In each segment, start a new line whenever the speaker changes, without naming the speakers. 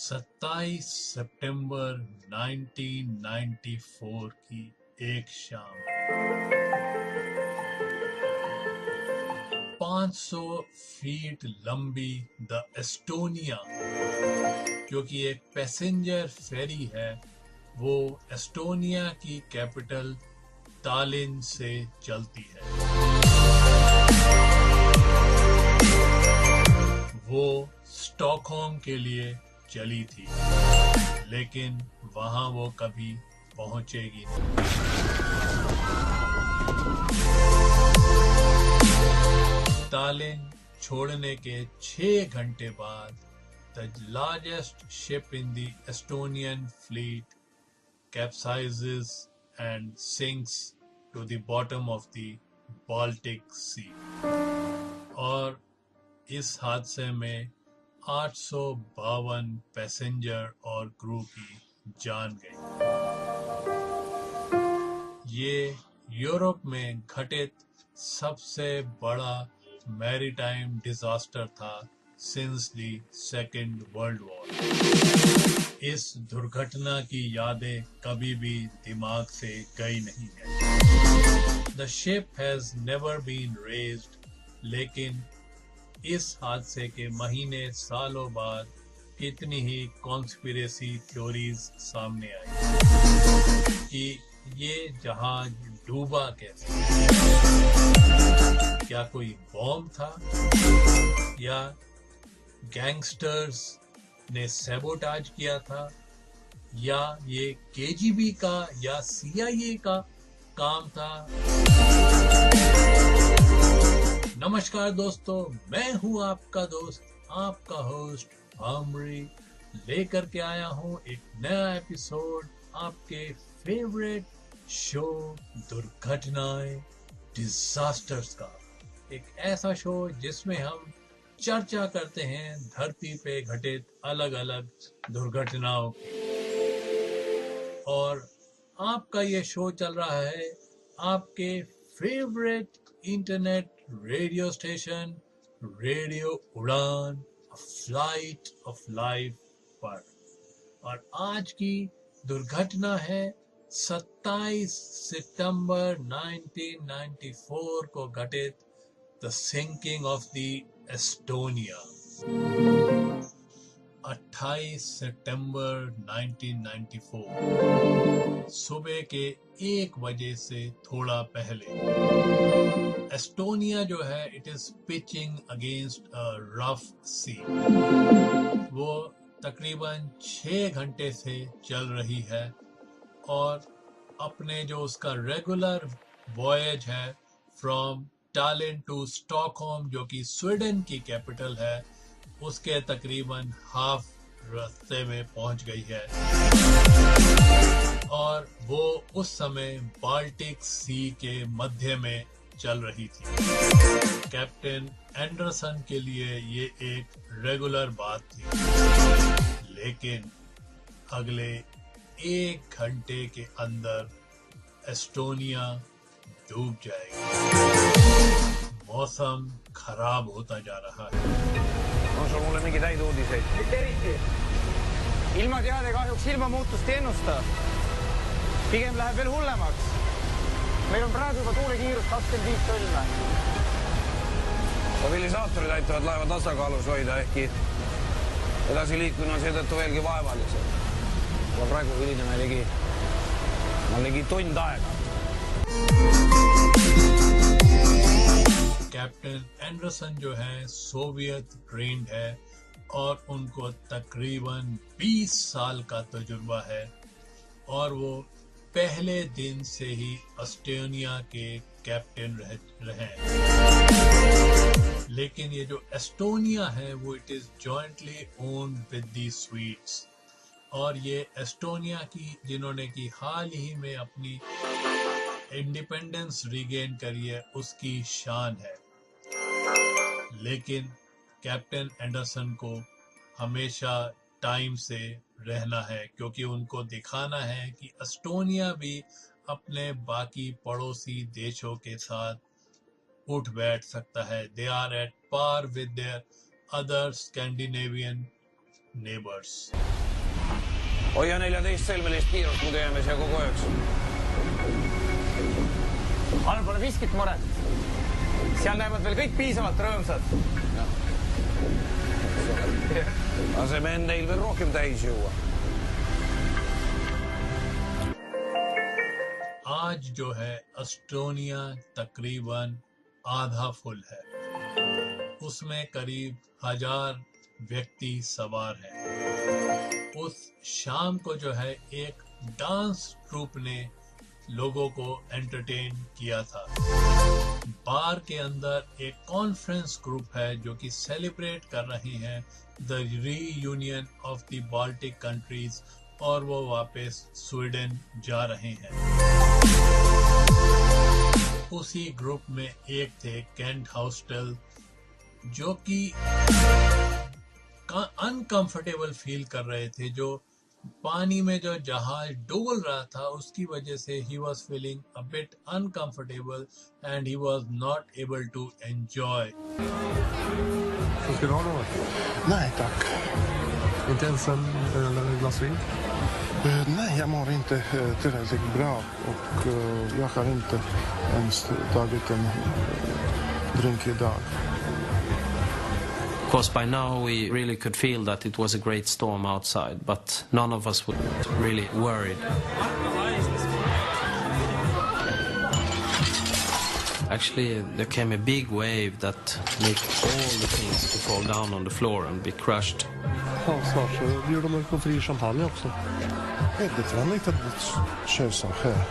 27 सितंबर 1994 की एक शाम 500 फीट लंबी द एस्टोनिया, जो कि एक पैसेंजर फेरी है, वो एस्टोनिया की कैपिटल तालिन से चलती है। वो स्टॉकहोम के लिए चली थी, लेकिन वहां वो कभी पहुंचेगी नहीं। तालिन छोड़ने के 6 घंटे बाद the largest ship in the Estonian fleet capsizes and sinks to the bottom of the Baltic Sea। और इस हादसे में 852 पैसेंजर और क्रू की जान गई। ये यूरोप में घटित सबसे बड़ा मैरीटाइम डिजास्टर था since the second world war. इस दुर्घटना की यादें कभी भी दिमाग से गई नहीं है। The ship has never been raised, लेकिन इस हादसे के महीने सालों बाद कितनी ही कॉन्स्पिरेसी थ्योरीज सामने आई कि ये जहाज डूबा कैसे। क्या कोई बॉम्ब था, या गैंगस्टर्स ने सैबोटाज किया था, या ये केजीबी का या सीआईए का काम था। नमस्कार दोस्तों, मैं हूं आपका दोस्त, आपका होस्ट आमरी, लेकर के आया हूं एक नया एपिसोड आपके फेवरेट शो दुर्घटनाएं डिजास्टर्स का। एक ऐसा शो जिसमें हम चर्चा करते हैं धरती पे घटित अलग अलग दुर्घटनाओं की। और आपका ये शो चल रहा है आपके favourite internet radio station radio उड़ान, अ फ्लाइट ऑफ लाइफ पर। और आज की दुर्घटना है 27 सितंबर 1994 को घटित the sinking of the Estonia. 28 सितंबर 1994 सुबह के 1 बजे से थोड़ा पहले एस्टोनिया जो है, it is pitching against a rough sea. वो तकरीबन 6 घंटे से चल रही है और अपने जो उसका रेगुलर वॉयज है फ्रॉम टालिन टू स्टॉकहोम, जो कि स्वीडन की कैपिटल है, उसके तकरीबन हाफ रास्ते में पहुंच गई है। और वो उस समय बाल्टिक सी के मध्य में चल रही थी। कैप्टन एंडरसन के लिए ये एक रेगुलर बात थी, लेकिन अगले 1 घंटे के अंदर एस्टोनिया डूब जाएगी। मौसम खराब होता जा रहा है।
On sul mulle mingeid häid uudiseid?
Mitte eriti.
Ilmateade kahjuks ilmamuutust ei ennusta. Pigem läheb veel hullemaks. Meil on praegu juba tuulekiirus 25 tolme. Stabilisaatorid aitavad laeva tasakaalus hoida, ehkki edasiliikumine on seetõttu veelgi vaevalisem. Aga praegu hilineme ligi tund aega.
Captain Anderson जो है Soviet trend है और उनको तकरीबन 20 साल का तजुर्बा है, और वो पहले दिन से ही एस्टोनिया के कैप्टन रहे। लेकिन ये जो एस्टोनिया है वो it is jointly owned with the Swedes, और ये एस्टोनिया की जिन्होंने की हाल ही में अपनी इंडिपेंडेंस रीगेन करी है, उसकी शान है। लेकिन कैप्टन एंडरसन को हमेशा टाइम से रहना है, क्योंकि उनको दिखाना है कि एस्टोनिया भी अपने बाकी पड़ोसी देशों के साथ उठ बैठ सकता है। They are at par with their other Scandinavian neighbours.
Hoia 14-sõlmelist kiirust, muidu jääme siia kogu ööks.
All pole miskit muret. Seal näevad veel kõik piisavalt rõõmsad.
Laseme neil veel rohkem täis juua.
आज जो है Estonia तकरीबन आधा full है। उसमें करीब 1000 व्यक्ति सवार हैं। उस शाम को जो है एक डांस ट्रूप ने लोगों को एंटरटेन किया था। बार के अंदर एक कॉन्फ्रेंस ग्रुप है जो कि सेलिब्रेट कर रही हैं the reunion of the Baltic countries और वो वापस स्वीडन जा रहे हैं। उसी ग्रुप में एक थे केंट हाउस्टल जो कि अनकंफर्टेबल फील कर रहे थे। जो पानी में जो जहाज डोल रहा था उसकी वजह से he was feeling a bit uncomfortable and he was not able to enjoy.
Så ska du ha något?
Nej, tack.
Inte ens en glas vin?
Nej, jag mår inte tillräckligt bra och jag har inte ens tagit en drink idag.
Of course, by now we really could feel that it was a great storm outside, but none of us were really worried. Actually, there came a big wave that made all the things to fall down on the floor and be crushed.
Ja, snart så bjuder de på fri champagne också.
Väldigt vanligt att köra så här.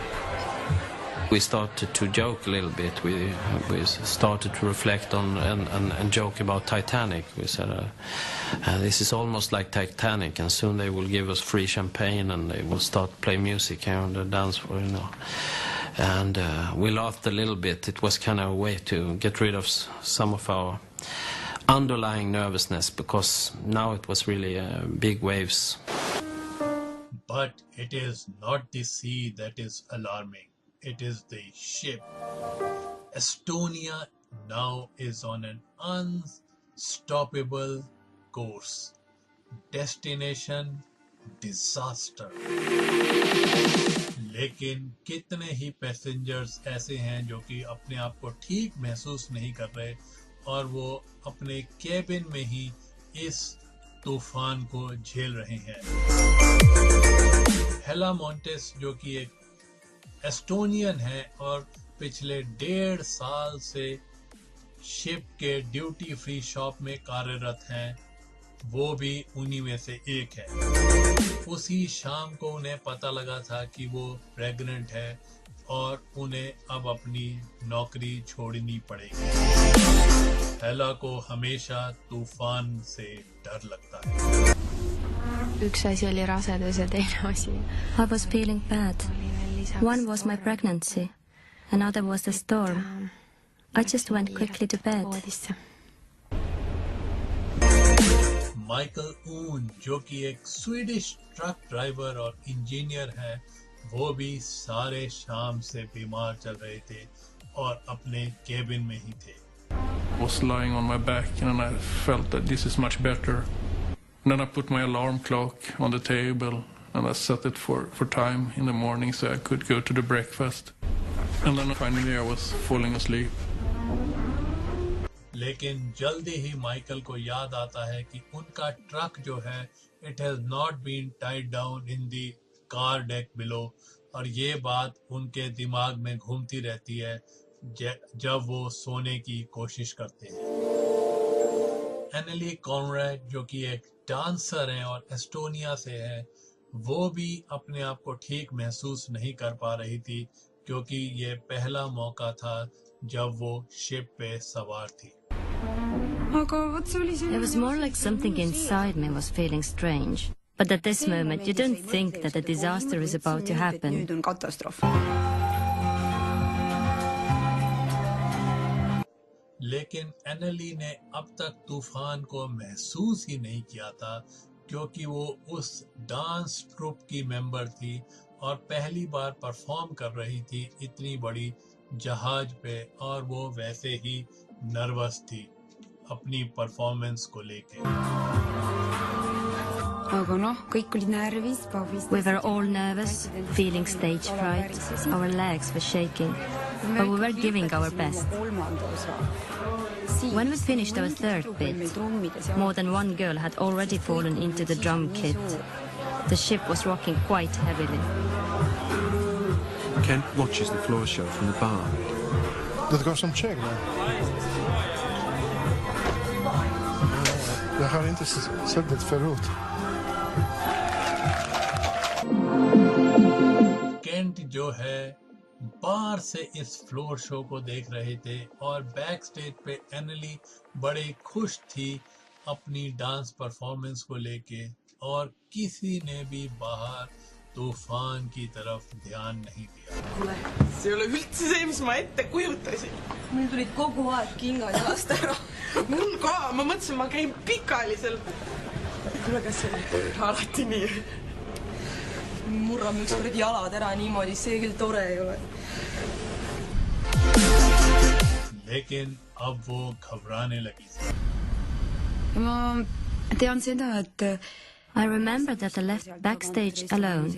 We started to joke a little bit. We started to reflect on and joke about Titanic. We said, this is almost like Titanic, and soon they will give us free champagne and they will start play music here on the dance floor, you know. And we laughed a little bit. It was kind of a way to get rid of some of our underlying nervousness, because now it was really big waves.
But it is not the sea that is alarming. It is the ship. Estonia now is on an unstoppable course. Destination disaster. लेकिन कितने ही passengers ऐसे हैं जो कि अपने आप को ठीक महसूस नहीं कर रहे और वो अपने केबिन में ही इस तूफान को झेल रहे हैं। हेला मोंटेस जो कि एक एस्टोनियन है और पिछले 1.5 साल से शिप के ड्यूटी फ्री शॉप में कार्यरत हैं, वो भी उन्हीं में से एक है। उसी शाम को उन्हें पता लगा था कि वो प्रेग्नेंट है और उन्हें अब अपनी नौकरी छोड़नी पड़ेगी। हेला को हमेशा तूफान से डर लगता है।
Üks asi oli rasedus ja teine asi.
I was feeling bad. One was my pregnancy, another was the storm. I just went quickly to bed.
Michael ऊन जो कि एक स्वीडिश ट्रक ड्राइवर और इंजीनियर है, वो भी सारे शाम से बीमार चल रहे थे और अपने केबिन में ही थे।
I was lying on my back and I felt that this is much better. And then I put my alarm clock on the table and I set it for time in the morning so I could go to the breakfast. And then finally I was falling asleep.
लेकिन जल्दी ही Michael को याद आता है कि उनका truck जो है it has not been tied down in the car deck below, और ये बात उनके दिमाग में घूमती रहती है जब वो सोने की कोशिश करते हैं। एनेली कॉनरेड जो कि एक डांसर हैं और एस्टोनिया से है, वो भी अपने आप को ठीक महसूस नहीं कर पा रही थी क्योंकि ये पहला मौका था जब वो शिप पे सवार थी।
It was more like something inside me was feeling strange. But at this moment, you don't think that a disaster is about to happen.
लेकिन एनेली ने अब तक तूफान को महसूस ही नहीं किया था क्योंकि वो उस डांस ट्रूप की मेंबर थी और पहली बार परफॉर्म कर रही थी इतनी बड़ी जहाज पे, और वो वैसे ही नर्वस थी अपनी परफॉर्मेंस को लेके।
We were all nervous, feeling stage fright. Our legs were shaking, but we were giving our best. When we finished our third bit, more than one girl had already fallen into the drum kit. The ship was rocking quite heavily.
Kent watches the floor show from the bar.
Dat går som kägg nu. Jag har inte sett det förut.
Kent जो है बाहर से इस floor show को देख रहे थे और बैक स्टेज पे एनली बड़े खुश थी अपनी डांस परफॉर्मेंस को लेके और किसी ने भी बाहर तूफान की तरफ ध्यान नहीं दिया.
See ei ole üldse see, mis ma ette kujutasin. Mul tulid kogu aeg kingad jalast ära. Mul ka, ma mõtlesin, ma käin pikalisel. Kuule, kas see alati nii? Murrame ükskord jalad ära niimoodi, see küll tore ei ole.
लेकिन अब वो घबराने लगी थी.
Ma tean seda, et
I remember that I left backstage alone.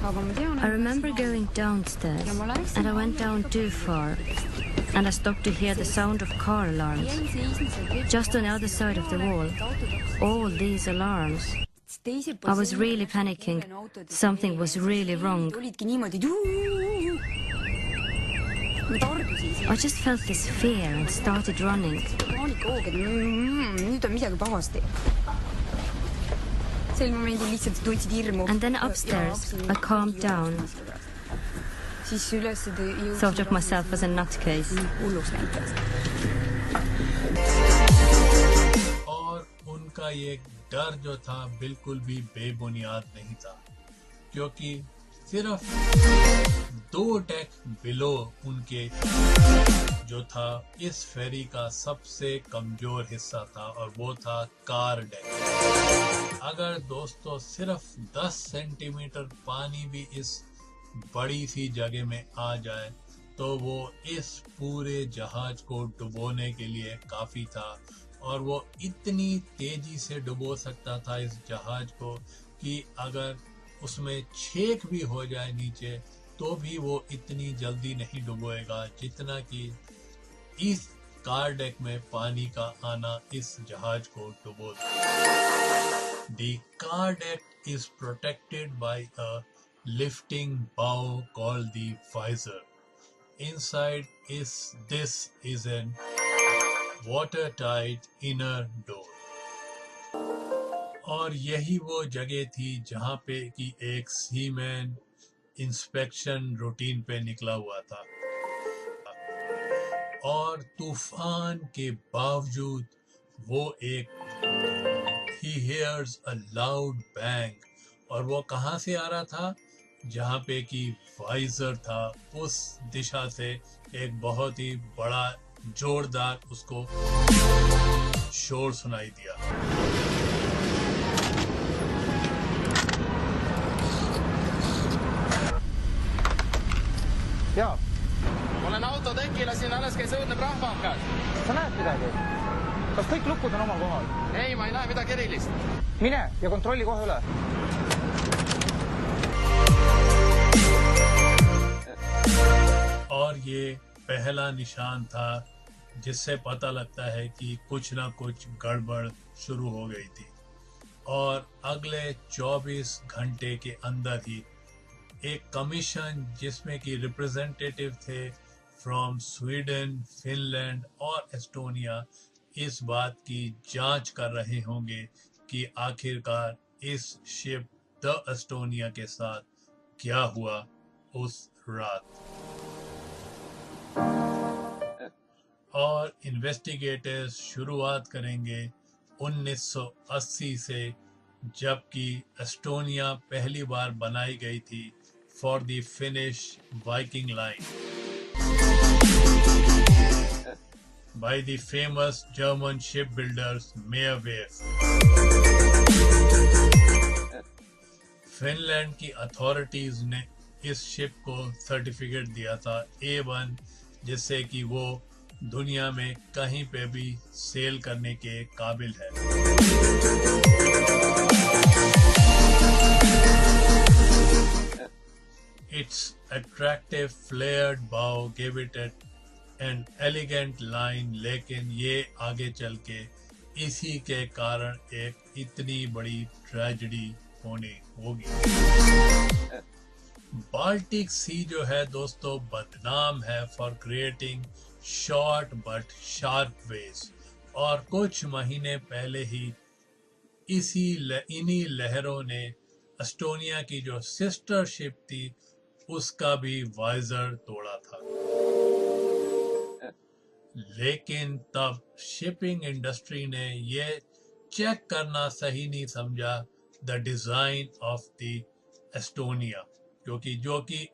I remember going downstairs, and I went down too far, and I stopped to hear the sound of car alarms. Just on the other side of the wall, all these alarms. I was really panicking. Something was really wrong. I just felt this fear and started running. And then upstairs, I calmed down. Thought of myself as a nutcase.
और उनका ये डर जो था बिल्कुल भी बेबुनियाद नहीं था, क्योंकि सिर्फ 2 डेक बिलो उनके जो था इस फेरी का सबसे कमजोर हिस्सा था और वो था कार डेक. अगर दोस्तों सिर्फ 10 सेंटीमीटर पानी भी इस बड़ी सी जगह में आ जाए तो वो इस पूरे जहाज को डुबोने के लिए काफी था और वो इतनी तेजी से डुबो सकता था इस जहाज को कि अगर उसमें छेक भी हो जाए नीचे तो भी वो इतनी जल्दी नहीं डुबोएगा जितना कि इस कार डेक में पानी का आना इस जहाज को डुबो देगा. The car deck is protected by a lifting bow called the visor. Inside this is an watertight inner door. और यही वो जगह थी जहां पे कि एक सीमैन इंस्पेक्शन रूटीन पे निकला हुआ था और तूफान के बावजूद वो एक He hears a loud bang और वो कहाँ से आ रहा था? जहाँ पे कि वाइजर था उस दिशा से एक बहुत ही बड़ा जोरदार उसको शोर सुनाई दिया.
Jaa. Olen autotekile, siin alles käis õudne prahvakas. Sa näed midagi? Kas kõik lukud on omal kohal? Ei, ma ei näe midagi erilist. Mine ja kontrolli kohe üle.
और ये पहला निशान था जिससे पता लगता है कि कुछ ना कुछ गड़बड़ शुरू हो गई थी और अगले 24 घंटे के अंदर ही एक कमीशन जिसमें कि रिप्रेजेंटेटिव थे फ्रॉम स्वीडन, फिनलैंड और एस्टोनिया इस बात की जांच कर रहे होंगे कि आखिरकार इस शिप द एस्टोनिया के साथ क्या हुआ उस रात. और इन्वेस्टिगेटर्स शुरुआत करेंगे 1980 से, जबकि एस्टोनिया पहली बार बनाई गई थी for the finish Viking line by the famous German shipbuilders Meyerwerf. Finland की अथॉरिटीज ने इस शिप को सर्टिफिकेट दिया था A1, जिससे कि वो दुनिया में कहीं पे भी सेल करने के काबिल है। Its attractive flared bow gave it an elegant line, लेकिन ये आगे चल के इसी के कारण एक इतनी बड़ी ट्रेजेडी होने होगी। बाल्टिक सी जो है दोस्तों बदनाम है for creating short but sharp waves, और कुछ महीने पहले ही इन्हीं लहरों ने एस्टोनिया की जो सिस्टर शिप थी उसका भी वाइजर तोड़ा था। लेकिन तब शिपिंग इंडस्ट्री ने ये चेक करना सही नहीं समझा the design of the Estonia, क्योंकि जो कि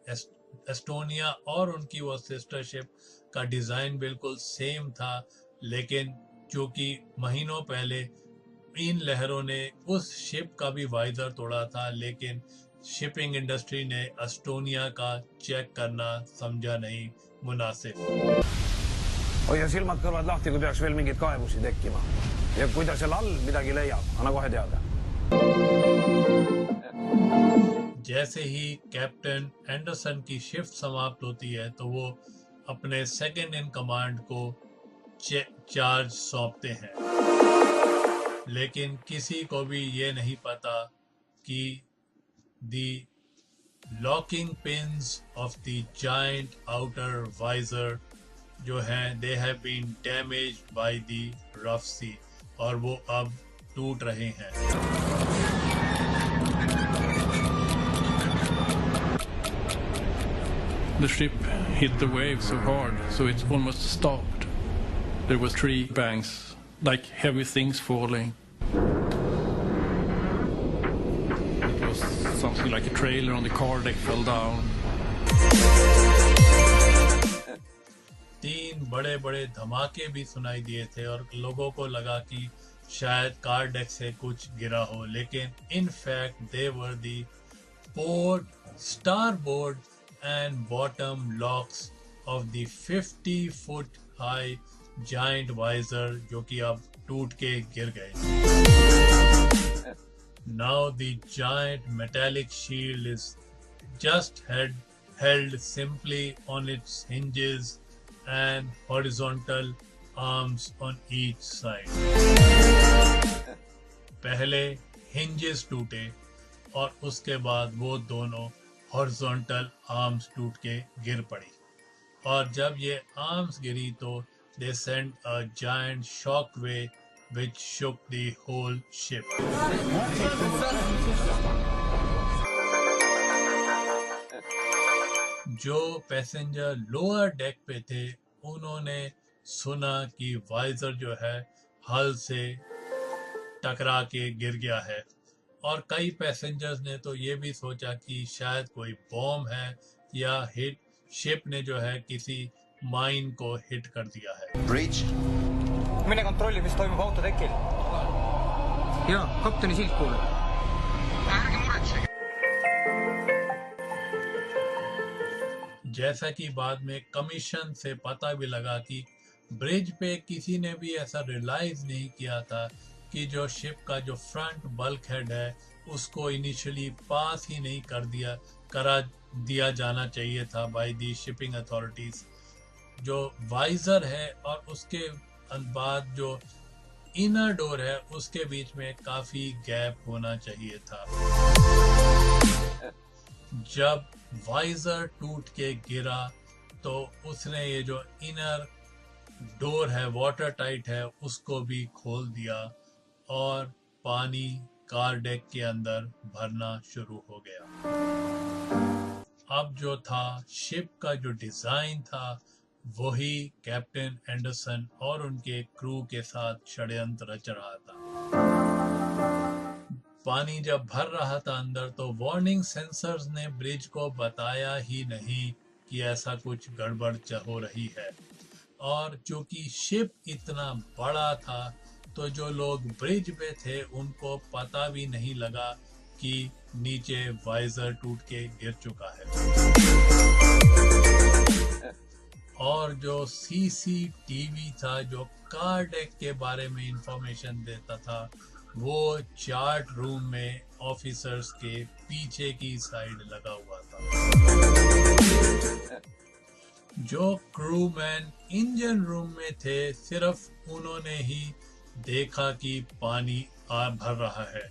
एस्टोनिया और उनकी वो सिस्टर शिप का डिजाइन बिल्कुल सेम था, लेकिन चूंकि महीनों पहले इन लहरों ने उस शिप का भी वाइजर तोड़ा था, लेकिन शिपिंग इंडस्ट्री ने एस्टोनिया का चेक करना समझा नहीं मुनासिब।
hoia silmad kõrvad lahti, kui peaks veel mingeid kaebusi tekkima. Ja kui ta seal all midagi leiab, anna kohe teada.
जैसे ही कैप्टन एंडरसन की शिफ्ट समाप्त होती है तो वो अपने सेकंड इन कमांड को चार्ज सौंपते हैं, लेकिन किसी को भी ये नहीं पता कि the locking pins of the giant outer visor जो हैं they have been damaged by the rough sea, और वो अब टूट रहे हैं।
The ship hit the wave so hard, so it almost stopped. There was 3 bangs, like heavy things falling. It was something like a trailer on the car deck fell down.
3 बड़े बड़े धमाके भी सुनाई दिए थे और लोगों को लगा कि शायद कार डेक से कुछ गिरा हो, लेकिन in fact they were the port, starboard and bottom locks of the 50-foot high giant visor जो कि अब टूट के गिर गए। Now the giant metallic shield is just held simply on its hinges and horizontal arms on each side. पहले hinges टूटे और उसके बाद वो दोनों हॉरिजॉन्टल आर्म्स टूट के गिर पड़ी, और जब ये आर्म्स गिरी तो they sent a giant shock wave which shook the whole ship. जो पैसेंजर लोअर डेक पे थे उन्होंने सुना कि वाइजर जो है हल से टकरा के गिर गया है, और कई पैसेंजर्स ने तो ये भी सोचा कि शायद कोई बॉम्ब है या शिप ने जो है किसी माइन को हिट कर दिया है।
Bridge. Mine kontrolli, mis toimub autotekil. Jaa, kapteni silt kuuleb. Ärge muretsege.
जैसा कि बाद में कमीशन से पता भी लगा कि ब्रिज पे किसी ने भी ऐसा रियलाइज नहीं किया था कि जो शिप का जो फ्रंट बल्क हेड है उसको इनिशियली पास ही नहीं करा दिया जाना चाहिए था बाय दी शिपिंग अथॉरिटीज। जो वाइजर है और उसके बाद जो इनर डोर है उसके बीच में काफी गैप होना चाहिए था। जब वाइजर टूट के गिरा तो उसने ये जो इनर डोर है वाटर टाइट है उसको भी खोल दिया और पानी कार डेक के अंदर भरना शुरू हो गया। अब जो था शिप का जो डिजाइन था वही कैप्टन एंडरसन और उनके क्रू के साथ षड्यंत्र रच रहा था। पानी जब भर रहा था अंदर तो वार्निंग सेंसर्स ने ब्रिज को बताया ही नहीं कि ऐसा कुछ गड़बड़ हो रही है, और चूंकि शिप इतना बड़ा था तो जो लोग ब्रिज पे थे उनको पता भी नहीं लगा कि नीचे वाइजर टूट के गिर चुका है। और जो सीसीटीवी था जो कार डेक के बारे में इंफॉर्मेशन देता था वो चार्ट रूम में ऑफिसर्स के पीछे की साइड लगा हुआ था। जो क्रूमैन इंजन रूम में थे सिर्फ उन्होंने ही देखा कि पानी भर रहा है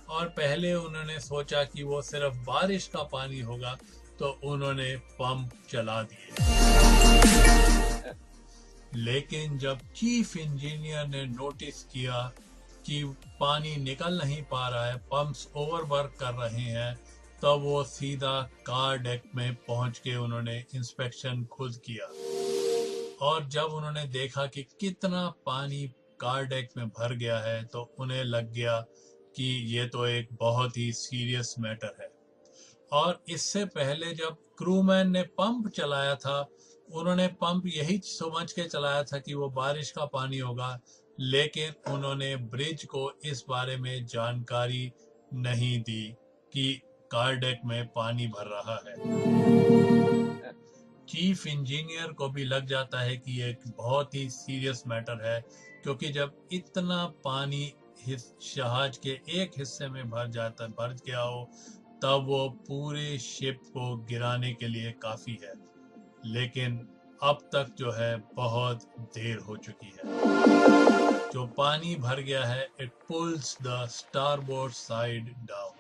और पहले उन्होंने सोचा कि वो सिर्फ बारिश का पानी होगा तो उन्होंने पंप चला दिए। लेकिन जब चीफ इंजीनियर ने नोटिस किया कि पानी निकल नहीं पा रहा है, पंप्स ओवरवर्क कर रहे हैं, तब वो सीधा कार डेक में पहुंच के उन्होंने इंस्पेक्शन खुद किया और जब उन्होंने देखा कि कितना पानी कार डेक में भर गया है तो उन्हें लग गया कि ये तो एक बहुत ही सीरियस मैटर है। और इससे पहले जब क्रूमैन ने पंप चलाया था उन्होंने पंप यही समझ के चलाया था कि वो बारिश का पानी होगा, लेकिन उन्होंने ब्रिज को इस बारे में जानकारी नहीं दी कि कार डेक में पानी भर रहा है। चीफ इंजीनियर को भी लग जाता है कि ये एक बहुत ही सीरियस मैटर है क्योंकि जब इतना पानी जहाज के एक हिस्से में भर गया हो तब वो पूरे शिप को गिराने के लिए काफी है, लेकिन अब तक जो है बहुत देर हो चुकी है। जो पानी भर गया है it pulls the starboard side down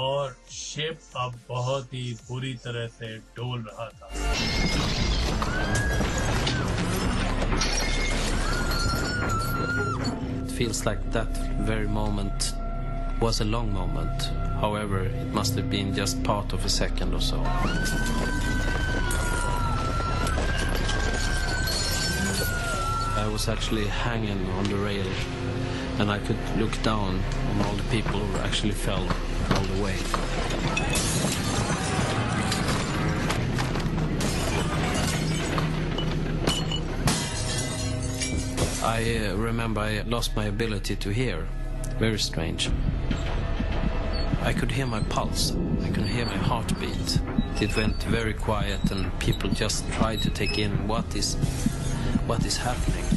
और शिप अब बहुत ही बुरी तरह से डोल रहा था।
It feels like that very moment was a long moment. However, it must have been just part of a second or so. I was actually hanging on the rail and I could look down on all the people who actually fell all the way. I remember I lost my ability to hear. Very strange. I could hear my pulse. I could hear my heartbeat. It went very quiet and people just tried to take in what is happening.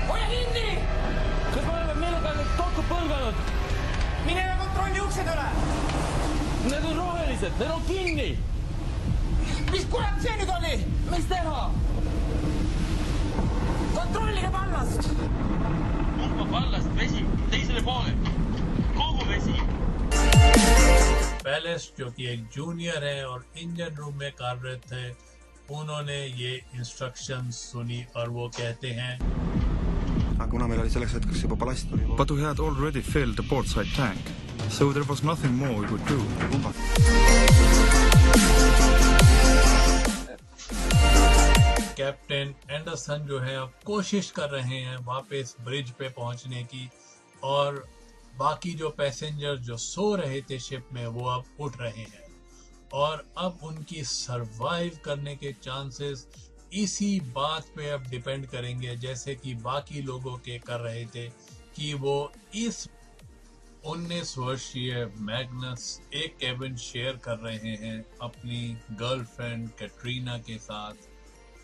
Hoia kinni! Kas me oleme millegagi kokku põlganud? Mine ja kontrolli uksed üle! Need on rohelised, need on kinni! Mis kurat see nüüd oli? Mis teha? Kontrollige pallast!
Kumba pallast? Vesi teisele poole. Kogu vesi.
Palace जो कि एक junior है और engine room में कार्यरत थे, उन्होंने ये इंस्ट्रक्शंस सुनी और वो कहते हैं
kuna meil oli selleks hetkeks juba ballast oli. But we had already filled the portside tank, so there was nothing more we could do.
Captain Anderson जो है अब कोशिश कर रहे हैं वापस ब्रिज पे पहुंचने की और बाकी जो पैसेंजर जो सो रहे थे शिप में वो अब उठ रहे हैं और अब उनकी सरवाइव करने के चांसेस इसी बात पे अब डिपेंड करेंगे जैसे कि बाकी लोगों के कर रहे थे कि वो इस 19 वर्षीय मैग्नस एक केबिन शेयर कर रहे हैं अपनी गर्लफ्रेंड कैटरीना के साथ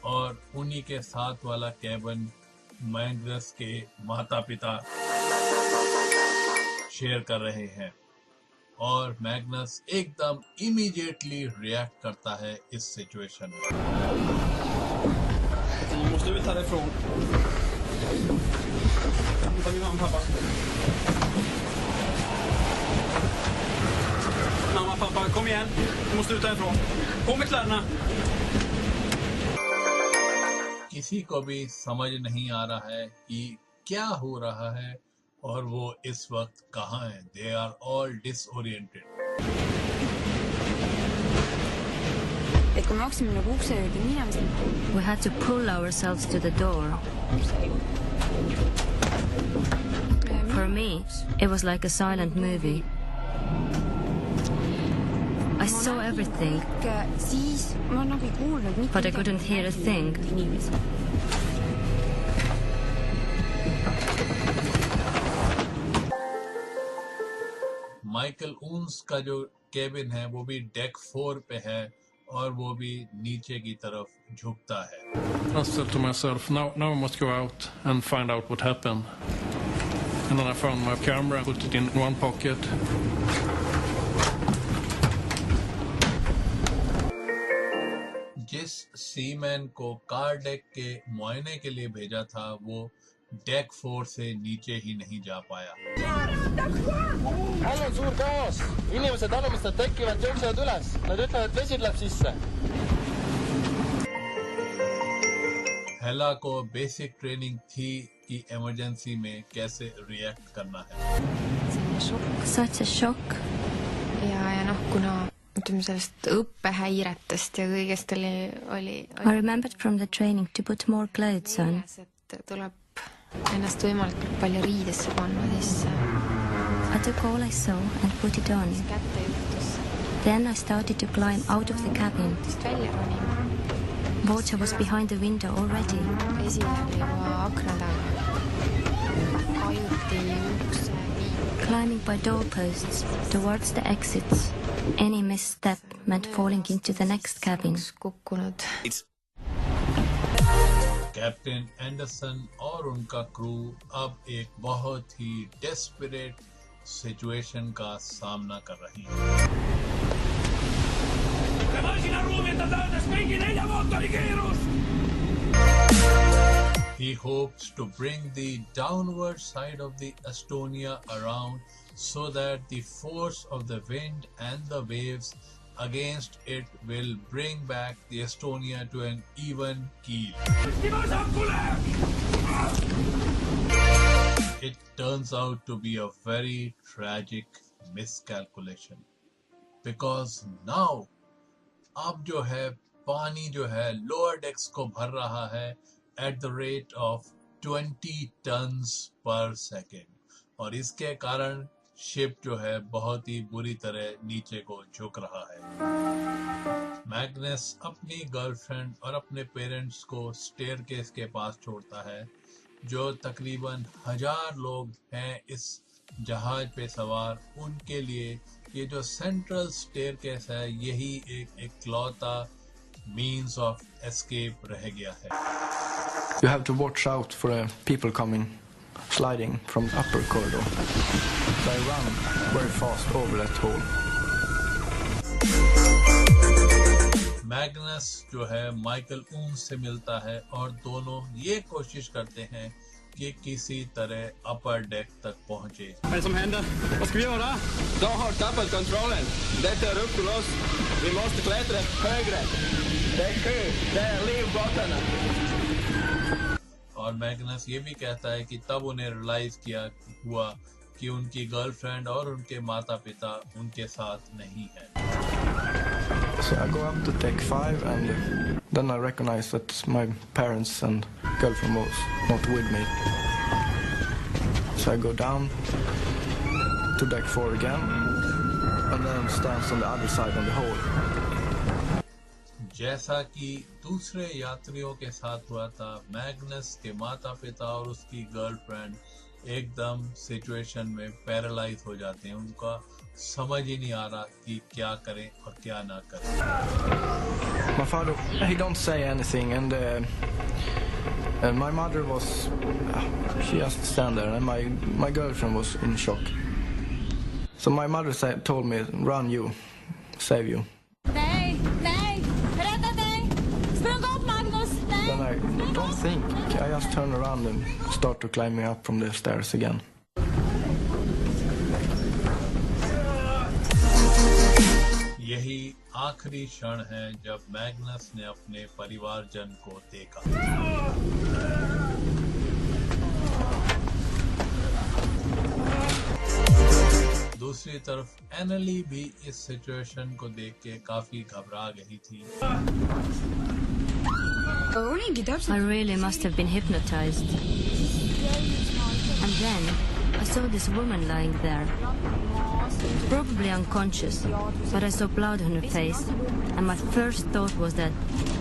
और उन्हीं के साथ वाला केबिन मैग्नस के माता पिता शेयर कर रहे हैं और मैग्नस एकदम इमीडिएटली रिएक्ट करता है इस सिचुएशन में।
måste vi ta det ifrån. Ta min mamma, pappa. Mamma, pappa, kom igen. Du måste ut härifrån. På med kläderna.
किसी को भी समझ नहीं आ रहा है कि क्या हो रहा है और वो इस वक्त कहाँ हैं। They are all disoriented.
Et kui me hakkasime nagu ukse juurde minema,
We had to pull ourselves to the door. For me, it was like a silent movie. I saw everything,
siis ma nagu ei kuulnud mitte
but I couldn't hear a thing.
Michael ऊन्स का जो cabin है वो भी deck 4 पे है और वो भी नीचे की तरफ झुकता है।
I said to myself, now I must go out and find out what happened. And then I found my camera, put it in one pocket.
जिस सीमैन को कार डेक के मुआयने के लिए भेजा था वो डेक 4 से नीचे ही नहीं जा पाया।
all on suur kaos, inimesed alumistelt tekivad, jooksevad üles, nad ütlevad, et vesi läheb sisse.
हेला को बेसिक ट्रेनिंग थी कि इमरजेंसी में कैसे रिएक्ट करना है।
Such a shock.
ja noh, kuna ütleme sellest õppehäiretest ja kõigest oli
I remembered from the training to put more clothes on.
et tuleb ennast võimalikult palju riidesse panna sisse.
I took all I saw and put it on.
kätte juhtus
Then I started to climb out of the cabin.
välja ronima.
Water was behind the window already.
vesi oli juba akna taga. ajuti ukse
Climbing by doorposts towards the exits. Any misstep meant falling into the next cabin.
kukkunud.
Captain Anderson और उनका crew अब एक बहुत ही desperate situation का सामना कर रही है। He hopes to bring the downward side of the Estonia around so that the force of the wind and the waves against it will bring back the Estonia to an even keel. It turns out to be a very tragic miscalculation because now अब जो है पानी जो है lower डेक्स को भर रहा है at the rate of 20 tons per second और इसके कारण शिप जो है बहुत ही बुरी तरह नीचे को झुक रहा है। मैग्नस अपनी गर्लफ्रेंड और अपने पेरेंट्स को स्टेयरकेस के पास छोड़ता है जो तकरीबन 1000 लोग हैं इस जहाज पे सवार। उनके लिए ये जो सेंट्रल स्टेयरकेस है यही एक इकलौता मीन्स ऑफ एस्केप रह गया है।
You have to watch out for people coming sliding from the upper corridor. They run very fast over that hole.
Magnus जो है माइकल ऊन्स से मिलता है और दोनों ये कोशिश करते हैं कि किसी तरह अपर डेक तक पहुंचे।
Vad är det som händer? Vad ska vi göra? De har tappat kontrollen. Detta är upp till oss. Vi måste klättra högre. Det är kö. Det är livbåtarna.
और मैग्नस ये भी कहता है कि तब उन्हें रियलाइज हुआ कि उनकी गर्लफ्रेंड और उनके माता पिता उनके साथ नहीं हैं।
So I go up to deck 5 and then I recognize that my parents and girlfriend was not with me. So I go down to deck 4 again and then stands on the other side on the hole.
जैसा कि दूसरे यात्रियों के साथ हुआ था, Magnus के माता पिता और उसकी गर्लफ्रेंड एकदम सिचुएशन में पैरालाइज हो जाते हैं। उनका समझ ही नहीं आ रहा कि क्या करें और क्या ना करें।
My father, he don't say anything and my mother was, she just stand there and my girlfriend was in shock. So my mother told me, run you, save you. Then I don't think, I just turn around and start to climbing up from the stairs again.
यही आखिरी क्षण है जब Magnus ने अपने परिवारजन को देखा। दूसरी तरफ एनली भी इस सिचुएशन को देख के काफी घबरा गई थी।
I really must have been hypnotized. And then I saw this woman lying there, probably unconscious, but I saw blood on her face, and my first thought was that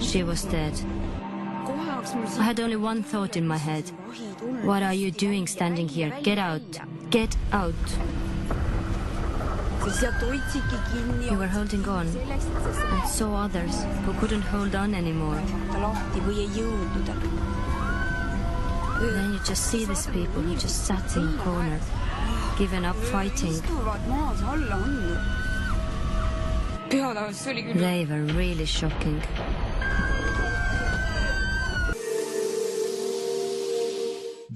she was dead. I had only one thought in my head. What are you doing standing here? Get out! Get out! We were holding on and saw others who couldn't hold on anymore. Then you just see these people who just sat in a corner, given up fighting. They were really shocking.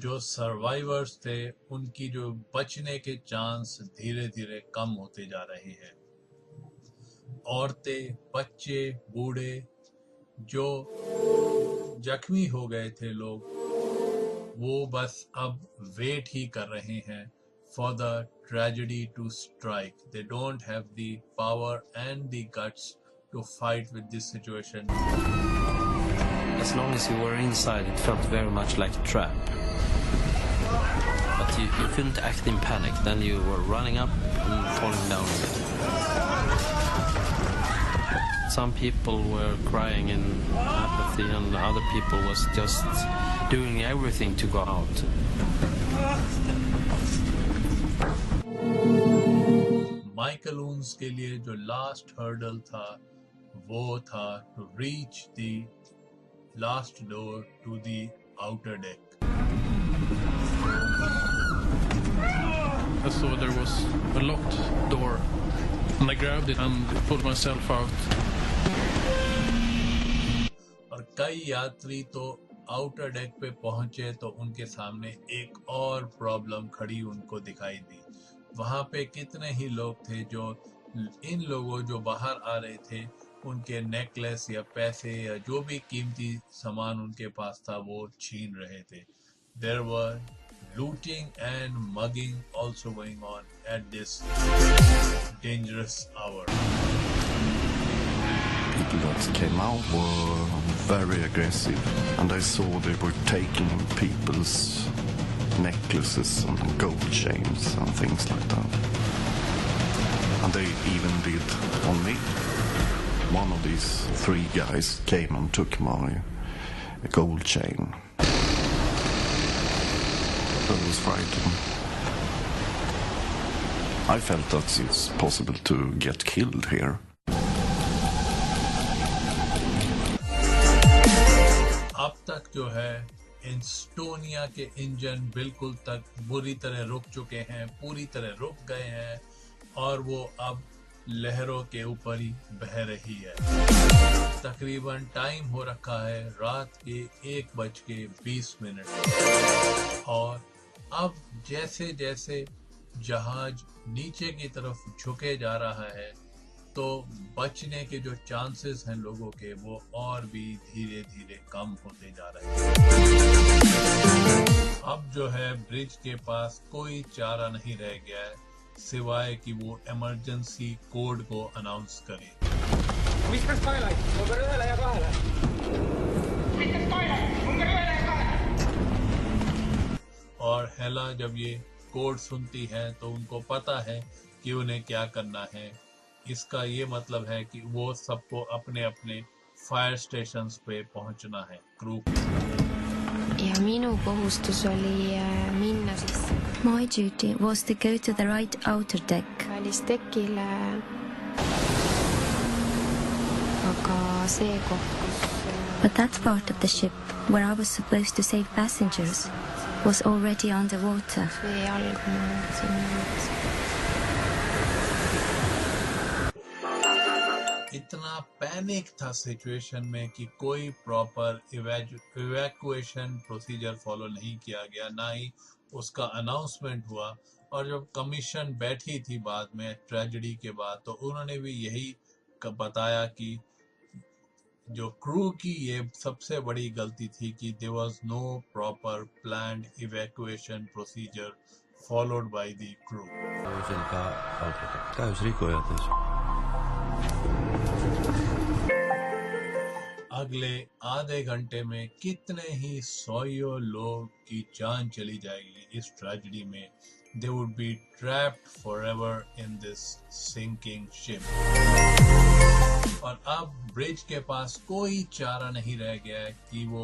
जो survivors थे उनकी जो बचने के chance धीरे धीरे कम होते जा रहे हैं। औरतें, बच्चे, बूढ़े, जो जख्मी हो गए थे लोग, वो बस अब वेट ही कर रहे हैं for the tragedy to strike. They don't have the power and the guts to fight with this situation.
As long as you were inside, it felt very much like a trap. But you couldn't act in panic. Then you were running up and falling down again. Some people were crying in apathy, and other people was just doing everything to go out.
माइकलून्स के लिए जो last hurdle था वो था to reach the last door to the outer deck.
I saw there was a locked door and I grabbed it and pulled myself out.
और कई यात्री तो आउटर डेक पे पहुंचे तो उनके सामने एक और प्रॉब्लम खड़ी उनको दिखाई दी। वहां पे कितने ही लोग थे जो इन लोगों जो बाहर आ रहे थे उनके नेकलेस या पैसे या जो भी कीमती सामान उनके पास था वो छीन रहे थे। There were looting and mugging also going on at this dangerous hour.
People that came out were very aggressive, and I saw they were taking people's necklaces and gold chains and things like that. And they even did on me. One of these three guys came and took my gold chain. I was frightened. I felt that it's possible to get killed here.
अब तक जो है Estonia के engine बिल्कुल तक बुरी तरह रुक चुके हैं, पूरी तरह रुक गए हैं और वो अब लहरों के ऊपर ही बह रही है। तकरीबन टाइम हो रखा है रात के 1:20 और अब जैसे जैसे जहाज नीचे की तरफ झुके जा रहा है तो बचने के जो चांसेस हैं लोगों के वो और भी धीरे धीरे कम होते जा रहे हैं। अब जो है ब्रिज के पास कोई चारा नहीं रह गया है सिवाय कि वो इमरजेंसी कोड को अनाउंस करे। और हेला जब ये कोड सुनती है तो उनको पता है कि उन्हें क्या करना है। इसका ये मतलब है कि वो सबको अपने अपने फायर स्टेशंस पे पहुंचना है crew
ja minu kohustus oli minna siis
My duty was to go to the right outer deck.
välistekile, aga see koht, kus
But that part of the ship where I was supposed to save passengers was already underwater.
see all sinna
इतना panic था situation में कि कोई proper evacuation procedure follow नहीं किया गया, ना ही उसका अनाउंसमेंट हुआ। और जब कमीशन बैठी थी बाद में ट्रेजेडी के बाद तो उन्होंने भी यही बताया कि जो क्रू की ये सबसे बड़ी गलती थी कि there was no proper planned evacuation procedure followed by the crew. अगले आधे घंटे में कितने ही सौयों लोग की जान चली जाएगी इस ट्रेजेडी में। They would be trapped forever in this sinking ship. और अब ब्रिज के पास कोई चारा नहीं रह गया है कि वो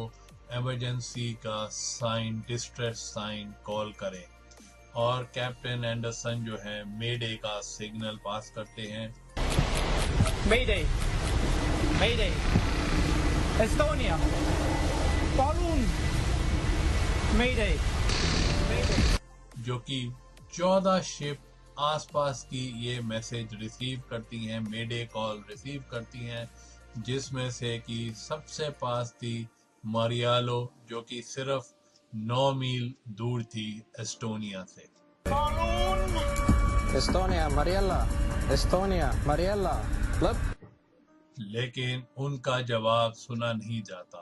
इमरजेंसी का साइन, डिस्ट्रेस साइन कॉल करे। और कैप्टन एंडरसन जो है मेडे का सिग्नल पास करते हैं।
Mayday, Mayday, Estonia, palun, Mayday, Mayday.
जो कि 14 शिप आसपास की ये मैसेज रिसीव करती हैं, मेडे कॉल रिसीव करती हैं, जिसमें से कि सबसे पास थी मरियालो, जो कि सिर्फ 9 मील दूर थी एस्टोनिया से।
Estonia, Mariella. Estonia, Mariella. Look.
लेकिन उनका जवाब सुना नहीं जाता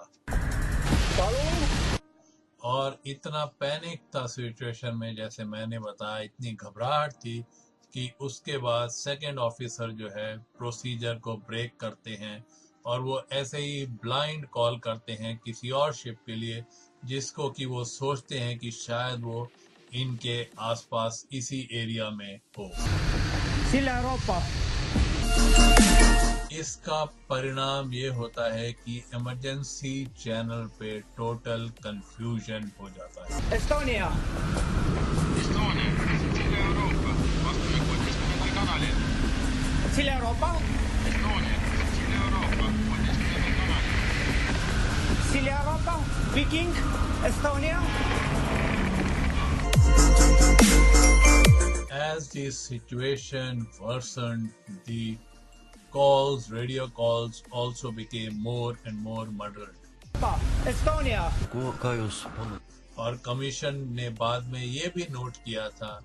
और इतना पैनिक था सिचुएशन में, जैसे मैंने बताया, इतनी घबराहट थी कि उसके बाद सेकंड ऑफिसर जो है प्रोसीजर को ब्रेक करते हैं और वो ऐसे ही ब्लाइंड कॉल करते हैं किसी और शिप के लिए, जिसको कि वो सोचते हैं कि शायद वो इनके आसपास इसी एरिया में हो। इसका परिणाम ये होता है कि इमरजेंसी चैनल पे टोटल कंफ्यूजन हो जाता है।
Estonia.
Estonia, Sicilia Euroopa, vastame 16. kanalile.
Sicilia Euroopa.
Estonia, Sicilia Euroopa, 16. kanalile.
Sicilia Euroopa. Viking. Estonia.
As the situation worsened, the calls, radio calls also became more and more muddled.
Estonia.
और commission ने बाद में ये भी note किया था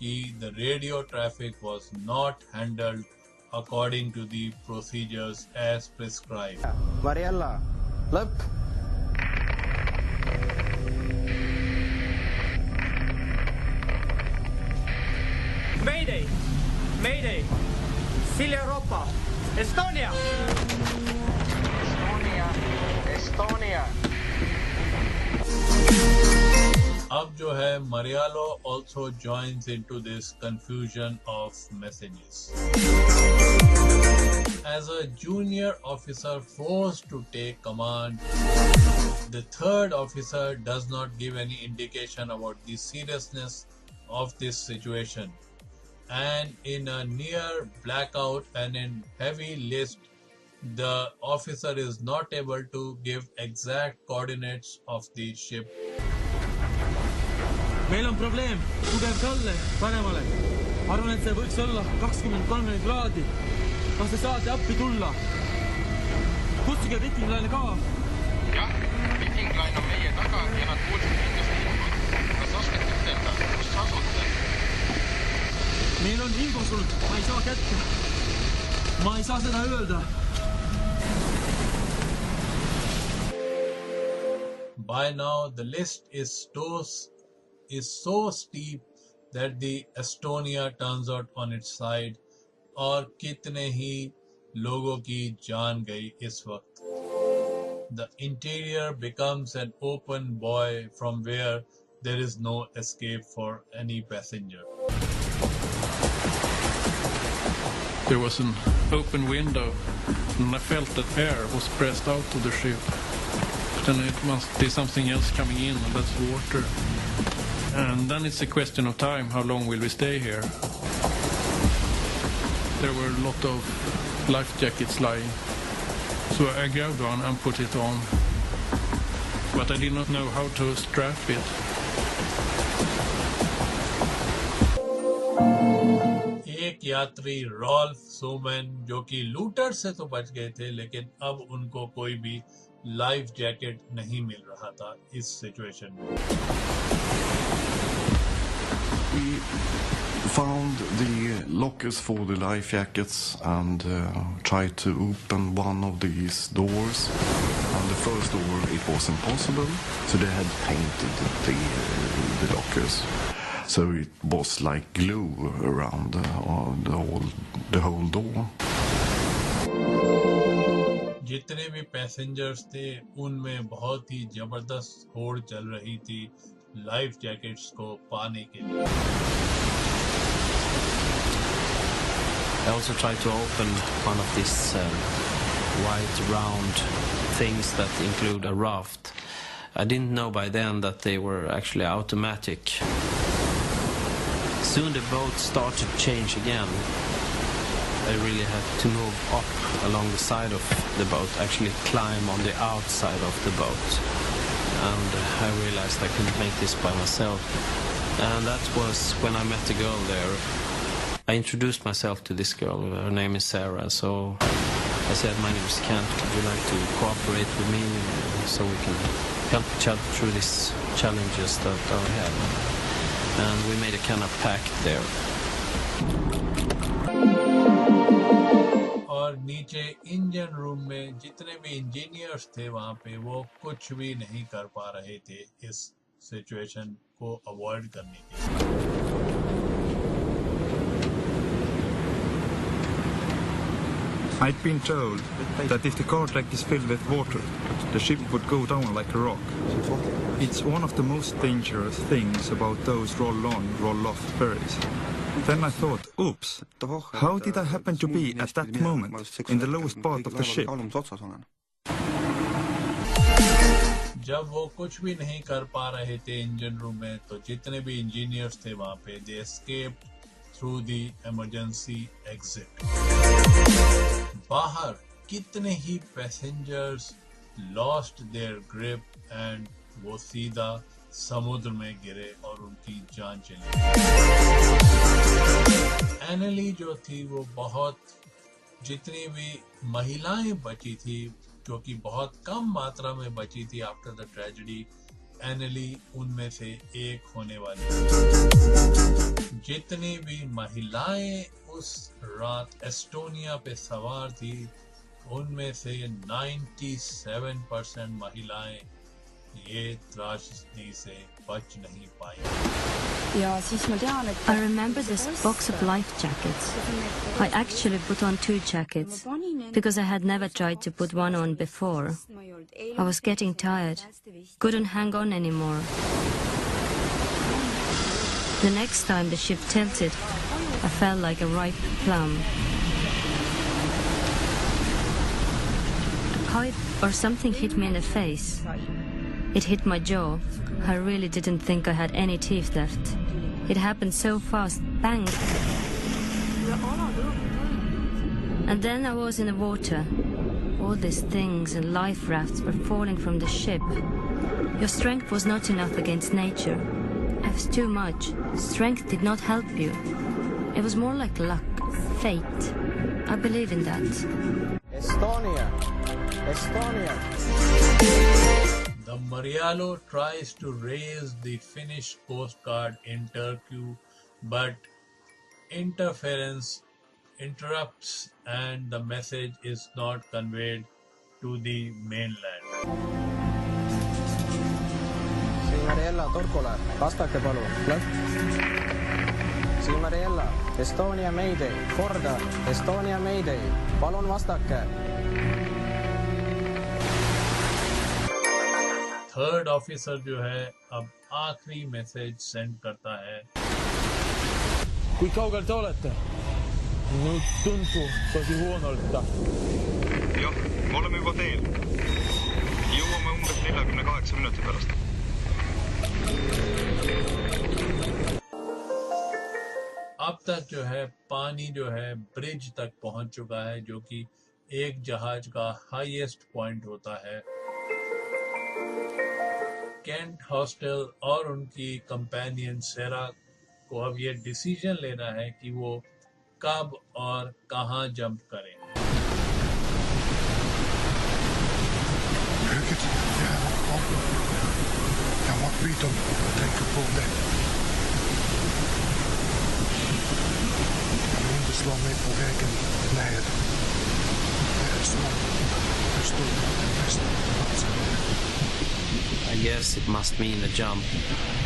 कि the radio traffic was not handled according to the procedures as prescribed.
Mariella. Look.
Mayday, Mayday, Sicilia Europa, Estonia.
Estonia, Estonia.
अब जो है Mariello also joins into this confusion of messages. As a junior officer forced to take command, the third officer does not give any indication about the seriousness of this situation. And in a near blackout and in heavy list, the officer is not able to give exact coordinates of the ship.
Meil on probleem, tugev kalle paremale. Arvan, et see võiks olla 20-30 kraadi. Kas te saate appi tulla? Kutsuge Viking Line'i ka.
Jah, Viking Line on meie taga ja nad kuulsid kindlasti infot. Kas oskate ütelda, kus asute?
Meil on info sul, ma ei saa kätte. Ma ei saa seda öelda.
By now, the list is so steep that the Estonia turns out on its side, और कितने ही लोगों की जान गई इस वक्त. The interior becomes an open void from where there is no escape for any passenger.
There was an open window and I felt that air was pressed out of the ship. Then it must be something else coming in, and that's water. And then it's a question of time, how long will we stay here? There were a lot of life jackets lying. So I grabbed one and put it on. But I did not know how to strap it.
एक यात्री Rolf Soman, जो कि looter से तो बच गए थे, लेकिन अब उनको कोई भी लाइफ जैकेट नहीं मिल रहा था इस सिचुएशन में.
We found the lockers for the life jackets and tried to open one of these doors. And the first door, it was impossible, so they had painted the lockers. So it was like glue around the whole door.
जितने भी passengers थे उनमें बहुत ही जबरदस्त होड़ चल रही थी लाइफ जैकेट्स को पाने के लिए.
I also tried to open one of these white round things that include a raft. I didn't know by then that they were actually automatic. soon the boat started to change again. I really had to move up along the side of the boat, actually climb on the outside of the boat. And I realized I couldn't make this by myself. And that was when I met the girl there. I introduced myself to this girl. Her name is Sarah. So I said, my name is Kent. Would you like to cooperate with me so we can help each other through these challenges that are ahead? And we made a kind of pact there.
और नीचे engine room में जितने भी engineers थे वहाँ पे वो कुछ भी नहीं कर पा रहे थे इस सिचुएशन को अवॉइड करने के लिए।
I'd been told that if the car deck is filled with water, the ship would go down like a rock. It's one of the most dangerous things about those roll-on, roll-off ferries. Then I thought, oops, how did I happen to be at that moment in the lowest part of the ship?
जब वो कुछ भी नहीं कर पा रहे थे engine room में तो जितने भी इंजीनियर्स थे वहाँ पे they escaped through the emergency exit. बाहर कितने ही passengers lost their grip and वो सीधा समुद्र में गिरे और उनकी जान चली। एनली जो थी वो बहुत, जितनी भी महिलाएं बची थी जो कि बहुत कम मात्रा में बची थी आफ्टर द ट्रेजेडी, एनली उनमें से एक होने वाली। जितनी भी महिलाएं उस रात एस्टोनिया पे सवार थी उनमें से 97% महिलाएं ये त्रासदी से बच नहीं पाई।
I remember this box of life jackets. I actually put on 2 jackets because I had never tried to put one on before. I was getting tired, couldn't hang on anymore. The next time the ship tilted, I felt like a ripe plum. A kite or something hit me in the face. It hit my jaw. I really didn't think I had any teeth left. It happened so fast. Bang! And then I was in the water. All these things and life rafts were falling from the ship. Your strength was not enough against nature. It was too much. Strength did not help you. It was more like luck, fate. I believe in that.
Estonia! Estonia!
The Marialo tries to raise the Finnish Coast Guard in Turkey, but interference interrupts and the message is not conveyed to the mainland.
Mariella, Turkule, vastake palun. Siin Mariella, Estonia Mayday, korda, Estonia Mayday, palun vastake.
Third officer जो है अब आखिरी message send करता है।
Kui kaugel te olete? Nüüd tundu tosi huonolta.
Jah, me oleme juba teel. Jõuame umbes 48 minuti pärast.
अब तक जो है पानी जो है ब्रिज तक पहुंच चुका है जो कि एक जहाज का हाईएस्ट पॉइंट होता है। कैंट हॉस्टल और उनकी कंपेनियन सेरा को अब ये डिसीजन लेना है कि वो कब और कहां जंप करें।
I guess it must mean a jump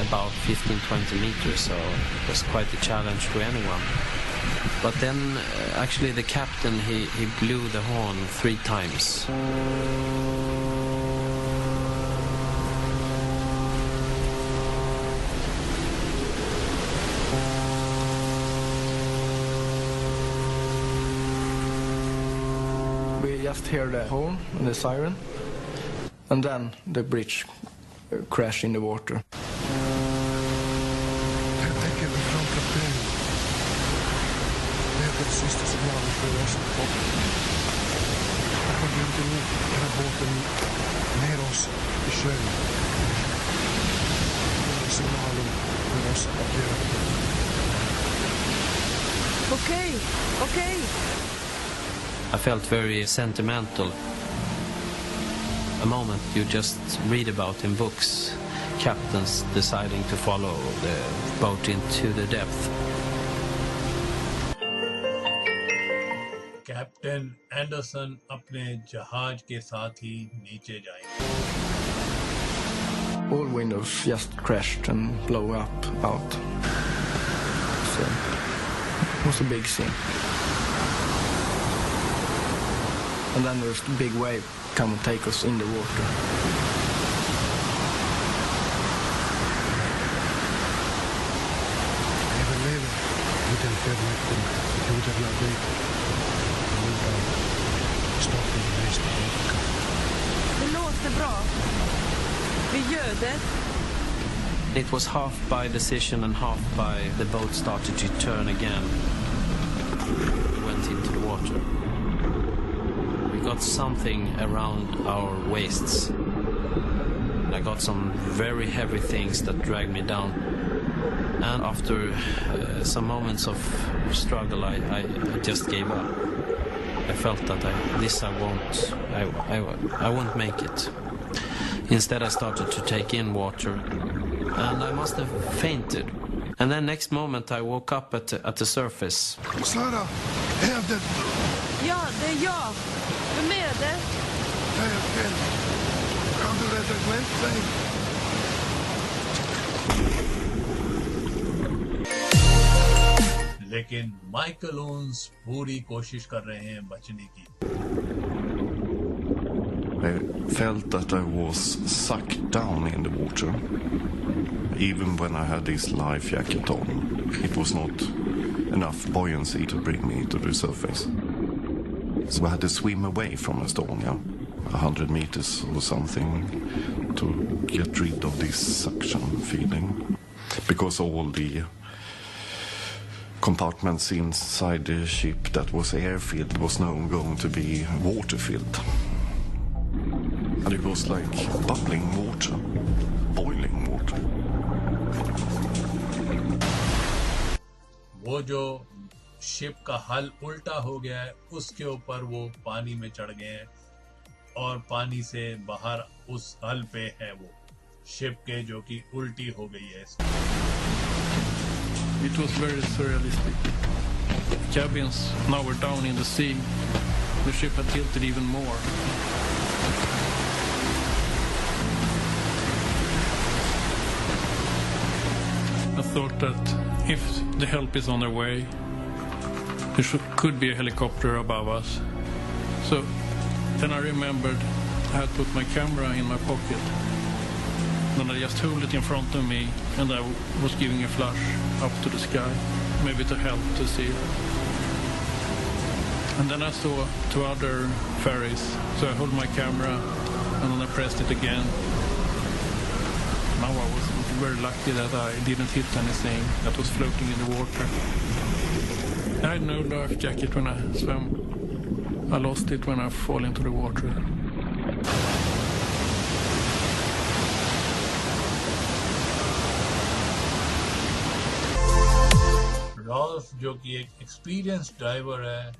about 15-20 meters, so it was quite a challenge to anyone. But then, actually, the captain, he blew the horn 3 times.
We just hear the horn and the siren, and then the bridge crashed in the water.
Jag tänker från kaptenen. måste nog dra båten ner oss i sjön. Det är signalen för oss att göra det.
Okej.
I felt very sentimental. A moment you just read about in books. Captains deciding to follow the boat into the depth.
Captain Anderson अपने जहाज के साथ ही नीचे जाएंगे.
All windows just crashed and blew up out. So it was a big scene. And then there's the big wave come and take us in the water.
Överlever utan förmärkning gjorde jag det. Udaan stoppade nästa vecka.
Det låter bra. Vi gör det.
It was half by decision and half by the boat started to turn again. We went into the water. We got something around our waists. I got some very heavy things that dragged me down. And after some moments of struggle, I just gave up. I felt that I won't make it. Instead, I started to take in water, and I must have fainted. And then next moment, I woke up at the surface.
Sara, är det?
Ja, det är jag. Vem är det?
Det är fel. Kan du rädda Glenn?
लेकिन Michael ons पूरी कोशिश कर रहे हैं बचने की.
I felt that I was sucked down in the water. Even when I had this life jacket on, it was not enough buoyancy to bring me to the surface. So I had to swim away from Estonia, 100 meters or something, to get rid of this suction feeling. Because all the compartments inside the ship that was air-filled was now going to be water-filled. And it was like bubbling water, boiling water.
वो जो ship का हल उल्टा हो गया है, उसके ऊपर वो पानी में चढ़ गए हैं और पानी से बाहर उस हल पे है वो शिप के, जो कि उल्टी हो गई है.
It was very surrealistic. Cabins now were down in the sea. The ship had tilted even more. I thought that if the help is on their way, there could be a helicopter above us. So then I remembered I had put my camera in my pocket. And I just hold it in front of me, and I was giving a flash up to the sky, maybe to help to see it. And then I saw two other ferries, so I held my camera, and then I pressed it again. Now I was very lucky that I didn't hit anything that was floating in the water. I had no life jacket when I swam. I lost it when I fall into the water.
Rolf, जो कि एक experience driver है,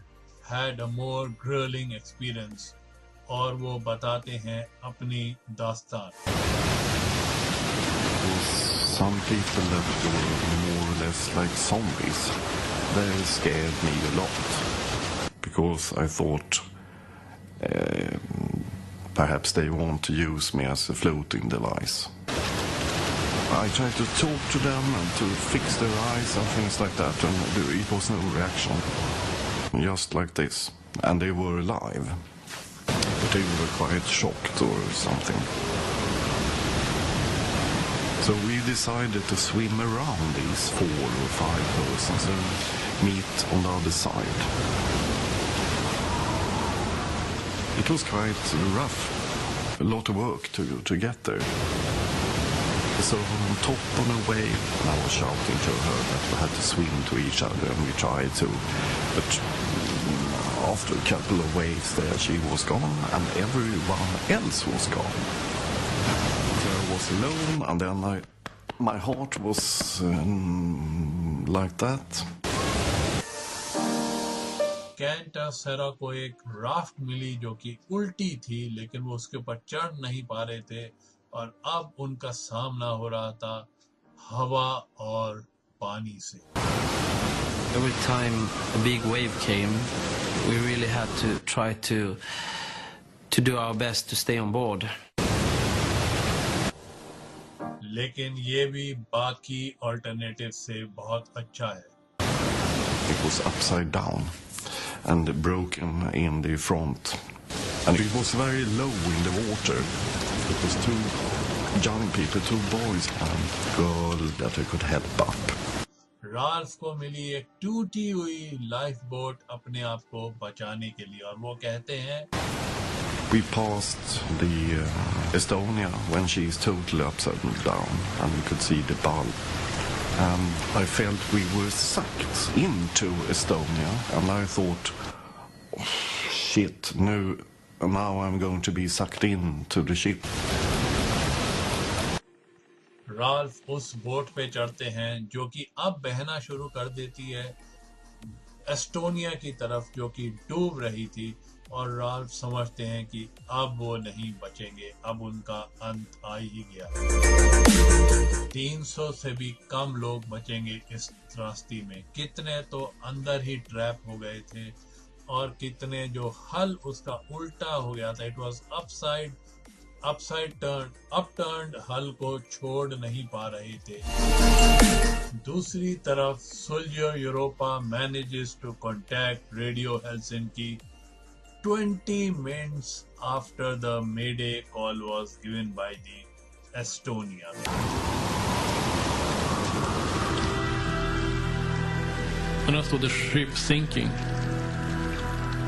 had a more grueling experience, और वो बताते हैं अपनी दास्तान.
Some people that were more or less like zombies, they scared me a lot. Because I thought perhaps they want to use me as a floating device. I tried to talk to them and to fix their eyes and things like that, and it was no reaction. Just like this. And they were alive. But they were quite shocked or something. So we decided to swim around these 4 or 5 persons and meet on the other side. It was quite rough. A lot of work to get there. So on top on a wave, I was shouting to her that we had to swim to each other, and we tried to. But after a couple of waves there, she was gone, and everyone else was gone. So I was alone, and then my heart was like that.
कैंटासेरा को एक raft मिली जो कि उल्टी थी, लेकिन वो उसके ऊपर चढ़ नहीं पा रहे थे, और अब उनका सामना हो रहा था हवा और पानी से.
Every time a big wave came, we really had to try to do our best to stay on board.
लेकिन ये भी बाकी अल्टरनेटिव से बहुत अच्छा है.
It was upside down and broken in the front, and it was very low in the water. It was two young people, two boys and a girl that I could help up.
Ralph को मिली एक टूटी हुई life boat अपने आप को बचाने के लिए, और वो कहते हैं
We passed the Estonia when she is totally upside down, and we could see the bulb. And I felt we were sucked into Estonia, and I thought, oh, shit, now I'm going to be sucked into the ship.
Ralph उस boat पे चढ़ते हैं जो कि अब बहना शुरू कर देती है एस्टोनिया की तरफ, जो कि डूब रही थी, और राल्फ समझते हैं कि अब वो नहीं बचेंगे, अब उनका अंत आ ही गया. 300 से भी कम लोग बचेंगे इस त्रासदी में. कितने तो अंदर ही ट्रैप हो गए थे, और कितने जो हल उसका उल्टा हो गया था. इट वाज अपटर्न्ड हल को छोड़ नहीं पा रहे थे. दूसरी तरफ Silja Europa manages to contact radio Helsinki 20 minutes after the Mayday call was given by the Estonia.
And I saw the ship sinking.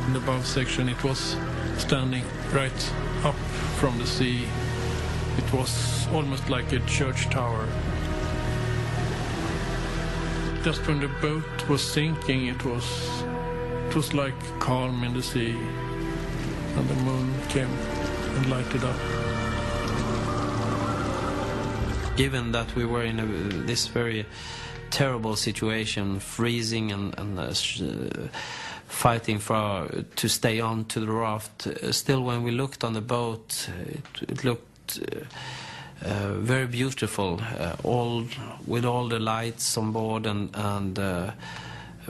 In the bow section, it was standing right up from the sea. It was almost like a church tower. Just when the boat was sinking, it was like calm in the sea, and the moon came and lighted up.
Given that we were in this very terrible situation, freezing and fighting to stay on to the raft, still when we looked on the boat, it looked very beautiful, with all the lights on board, and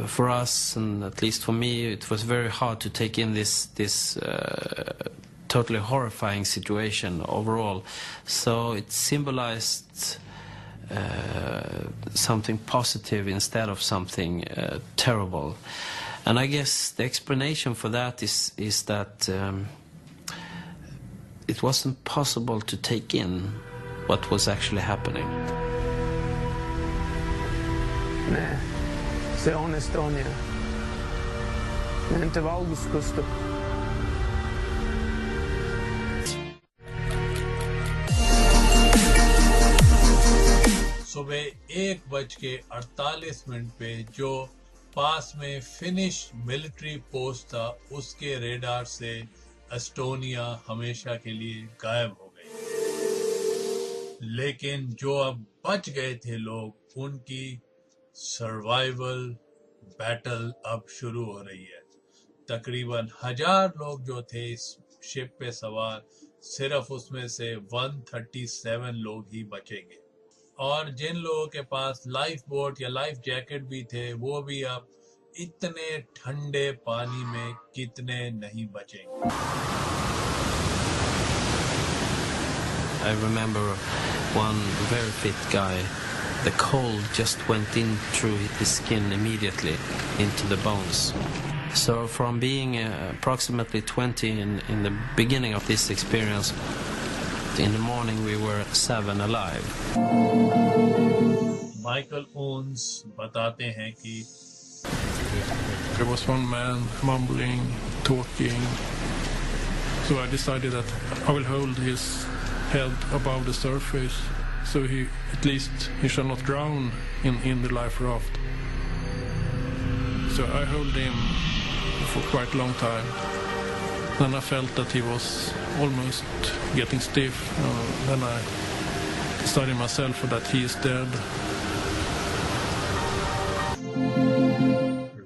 for us, and at least for me, it was very hard to take in this totally horrifying situation overall. So it symbolized something positive instead of something terrible. And I guess the explanation for that is that it wasn't possible to take in what was actually happening.
Nej. Se on Estonia. Men inte valguskustu.
सुबह 1:48 पे जो पास में finish military post था, उसके radar से Estonia हमेशा के लिए गायब हो गई. लेकिन जो अब बच गए थे लोग, उनकी सर्वाइवल बैटल अब शुरू हो रही है. तकरीबन 1000 लोग जो थे इस शिप पे सवार, सिर्फ उसमें से 137 लोग ही बचेंगे, और जिन लोगों के पास लाइफ बोट या लाइफ जैकेट भी थे, वो भी अब इतने ठंडे पानी में कितने नहीं बचेंगे.
I remember one very fit guy. The cold just went in through his skin immediately into the bones. So from being approximately 20 in the beginning of this experience, in the morning we were 7 alive.
Michael ओन्स बताते हैं कि
There was one man mumbling, talking. So I decided that I will hold his head above the surface, so at least he shall not drown in the life raft. So I held him for quite a long time. Then I felt that he was almost getting stiff. Then I decided myself that he is dead.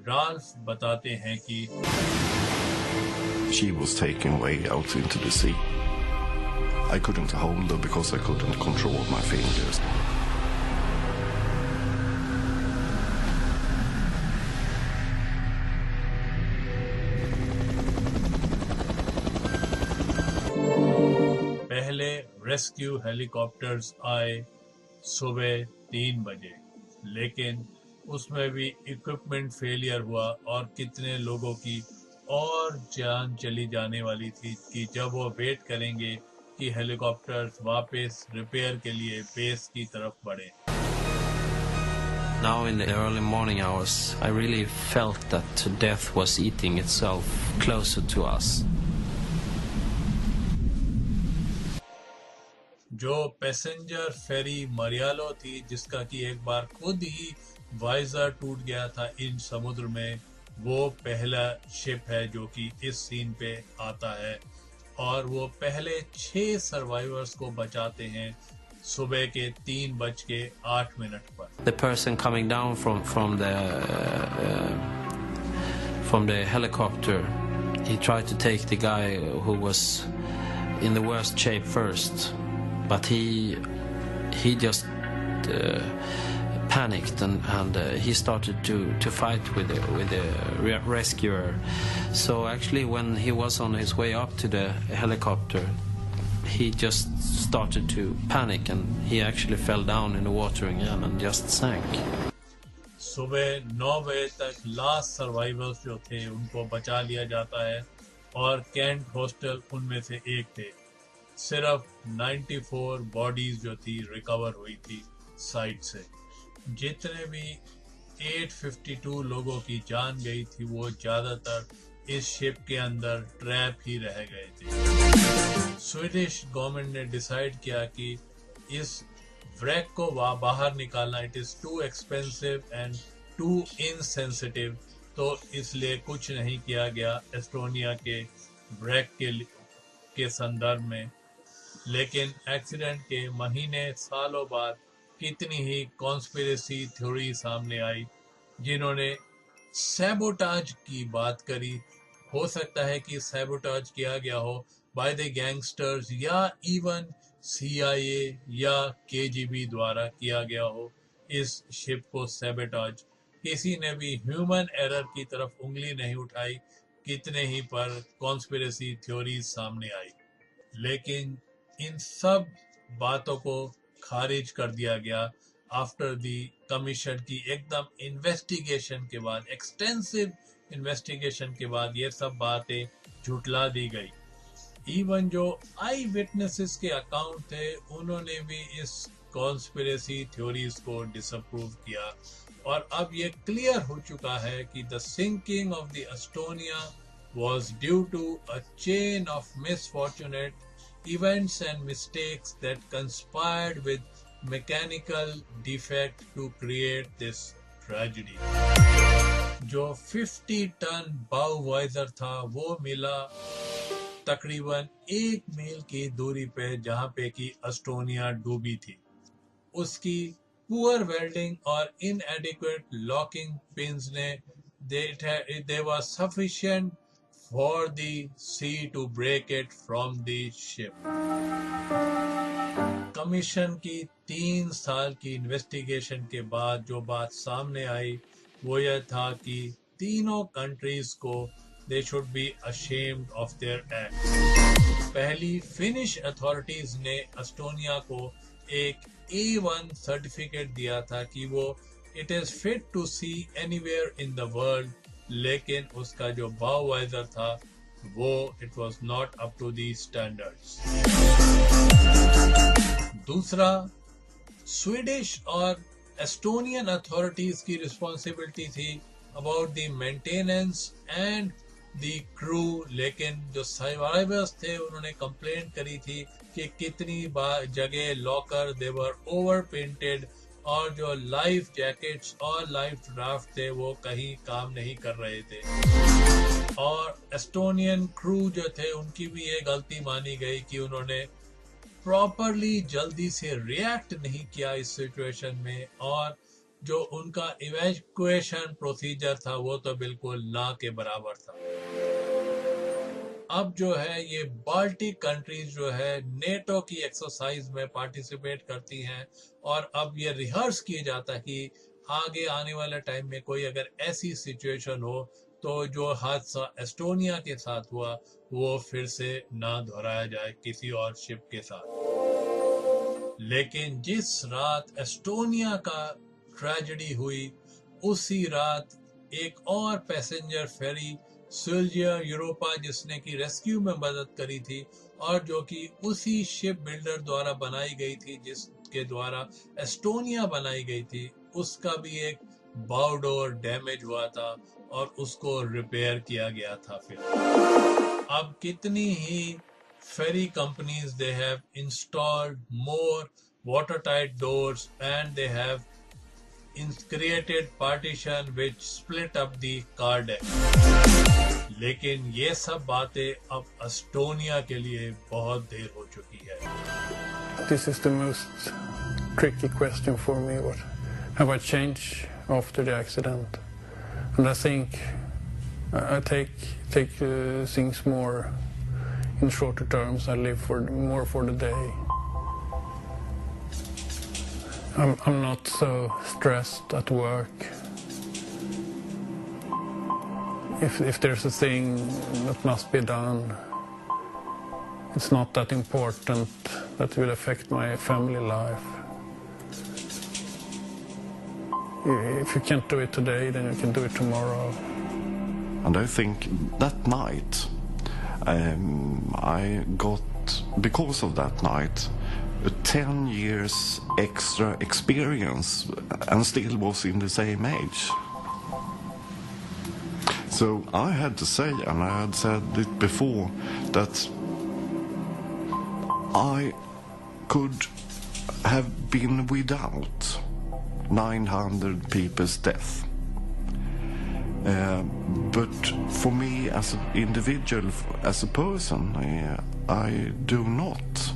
Ralph बताते हैं कि
She was taken way out into the sea. I couldn't hold her because I couldn't control my fingers.
पहले rescue helicopters आए सुबह 3 बजे, लेकिन उसमें भी इक्विपमेंट फेलियर हुआ और कितने लोगों की और जान चली जाने वाली थी कि जब वो वेट करेंगे कि हेलीकॉप्टर्स वापस रिपेयर के लिए बेस की तरफ बढ़े।
Now in the early morning hours, I really felt that death was eating itself closer to us.
जो पैसेंजर फेरी मरियालो थी, जिसका कि एक बार खुद ही वाइजर टूट गया था इन समुद्र में, वो पहला शिप है जो कि इस सीन पे आता है और वो पहले 6 सर्वाइवर्स को बचाते हैं सुबह के 3:08 पर।
The person coming down from the helicopter, he tried to take the guy who was in the worst shape first, but he just panicked and he started to fight with the rescuer. So actually, when he was on his way up to the helicopter, he just started to panic and he actually fell down in the water again and just sank.
सुबह 9 बजे तक last survivors जो थे उनको बचा लिया जाता है और कैंट हॉस्टल उनमें से एक थे। सिर्फ 94 बॉडीज जो थी रिकवर हुई थी साइट से। जितने भी 852 लोगों की जान गई थी वो ज्यादातर इस शिप के अंदर ट्रैप ही रह गए थे। स्वीडिश गवर्नमेंट ने डिसाइड किया कि इस व्रैक को बाहर निकालना it is too expensive and too insensitive, तो इसलिए कुछ नहीं किया गया एस्टोनिया के व्रैक के संदर्भ में। लेकिन एक्सीडेंट के महीने सालों बाद कितनी ही कॉन्स्पिरेसी थ्योरी सामने आई जिन्होंने सैबोटाज की बात करी। हो सकता है कि सैबोटाज किया गया हो बाय द गैंगस्टर्स या इवन CIA या KGB द्वारा किया गया हो इस शिप को सैबोटाज। किसी ने भी ह्यूमन एरर की तरफ उंगली नहीं उठाई, कितने ही पर कॉन्स्पिरेसी थ्योरीज सामने आई। लेकिन इन सब बातों को खारिज कर दिया गया आफ्टर दी कमीशन की एकदम इन्वेस्टिगेशन के बाद, एक्सटेंसिव इन्वेस्टिगेशन के बाद ये सब बातें झुटला दी गई। इवन जो आई विटनेसेस के अकाउंट थे उन्होंने भी इस कॉन्स्पिरेसी थ्योरीज को डिसअप्रूव किया और अब ये क्लियर हो चुका है कि the sinking of the Estonia was due to a chain of misfortunate events and mistakes that conspired with mechanical defect to create this tragedy. जो 50 टन बाउवाइजर था वो मिला तकरीबन 1 मील की दूरी पे जहां पे कि एस्टोनिया डूबी थी। उसकी पुअर वेल्डिंग और inadequate locking pins ने they were sufficient for the sea to break it from the ship. Commission की 3 साल की इन्वेस्टिगेशन के बाद जो बात सामने आई वो यह था कि तीनों कंट्रीज को they should be ashamed of their acts. पहली फिनिश अथॉरिटीज ने एस्टोनिया को एक A1 सर्टिफिकेट दिया था कि वो it is fit to sea anywhere in the world, लेकिन उसका जो बाउवाइजर था वो it was not up to the standards. दूसरा, स्वीडिश और एस्टोनियन अथॉरिटीज की रिस्पॉन्सिबिलिटी थी about the maintenance and the crew, लेकिन जो सर्वाइवर्स थे उन्होंने कंप्लेंट करी थी कि कितनी जगह locker they were over painted और जो लाइफ जैकेट्स और लाइफ ड्राफ्ट थे वो कहीं काम नहीं कर रहे थे। और एस्टोनियन क्रू जो थे उनकी भी ये गलती मानी गई कि उन्होंने प्रॉपरली जल्दी से रिएक्ट नहीं किया इस सिचुएशन में, और जो उनका इवैक्यूएशन प्रोसीजर था वो तो बिल्कुल ना के बराबर था। अब जो है ये बाल्टिक कंट्रीज जो है नेटो की एक्सरसाइज में पार्टिसिपेट करती हैं, और अब ये रिहर्स किया जाता है कि आगे आने वाले टाइम में कोई अगर ऐसी सिचुएशन हो तो जो हादसा एस्टोनिया के साथ हुआ वो फिर से ना दोहराया जाए किसी और शिप के साथ। लेकिन जिस रात एस्टोनिया का ट्रेजेडी हुई उसी रात एक और पैसेंजर फेरी सिल्जिया यूरोपा, जिसने की रेस्क्यू में मदद करी थी और जो कि उसी शिप बिल्डर द्वारा बनाई गई थी जिसके द्वारा एस्टोनिया बनाई गई थी, उसका भी एक बाउ डोर डैमेज हुआ था और उसको रिपेयर किया गया था। फिर अब कितनी ही ferry companies, they have installed more watertight doors and they have created partition which split up the car deck. लेकिन ये सब बातें अब एस्टोनिया के लिए बहुत देर हो चुकी है।
This is the most tricky question for me. What have I changed after the accident? And I think I take things more in shorter terms. I live more for the day. I'm not so stressed at work. If there's a thing that must be done, it's not that important that will affect my family life. If you can't do it today, then you can do it tomorrow.
And I think that night, I got, because of that night, 10 years extra experience and still was in the same age. So I had to say, and I had said it before, that I could have been without 900 people's death. But for me as an individual, as a person, I do not.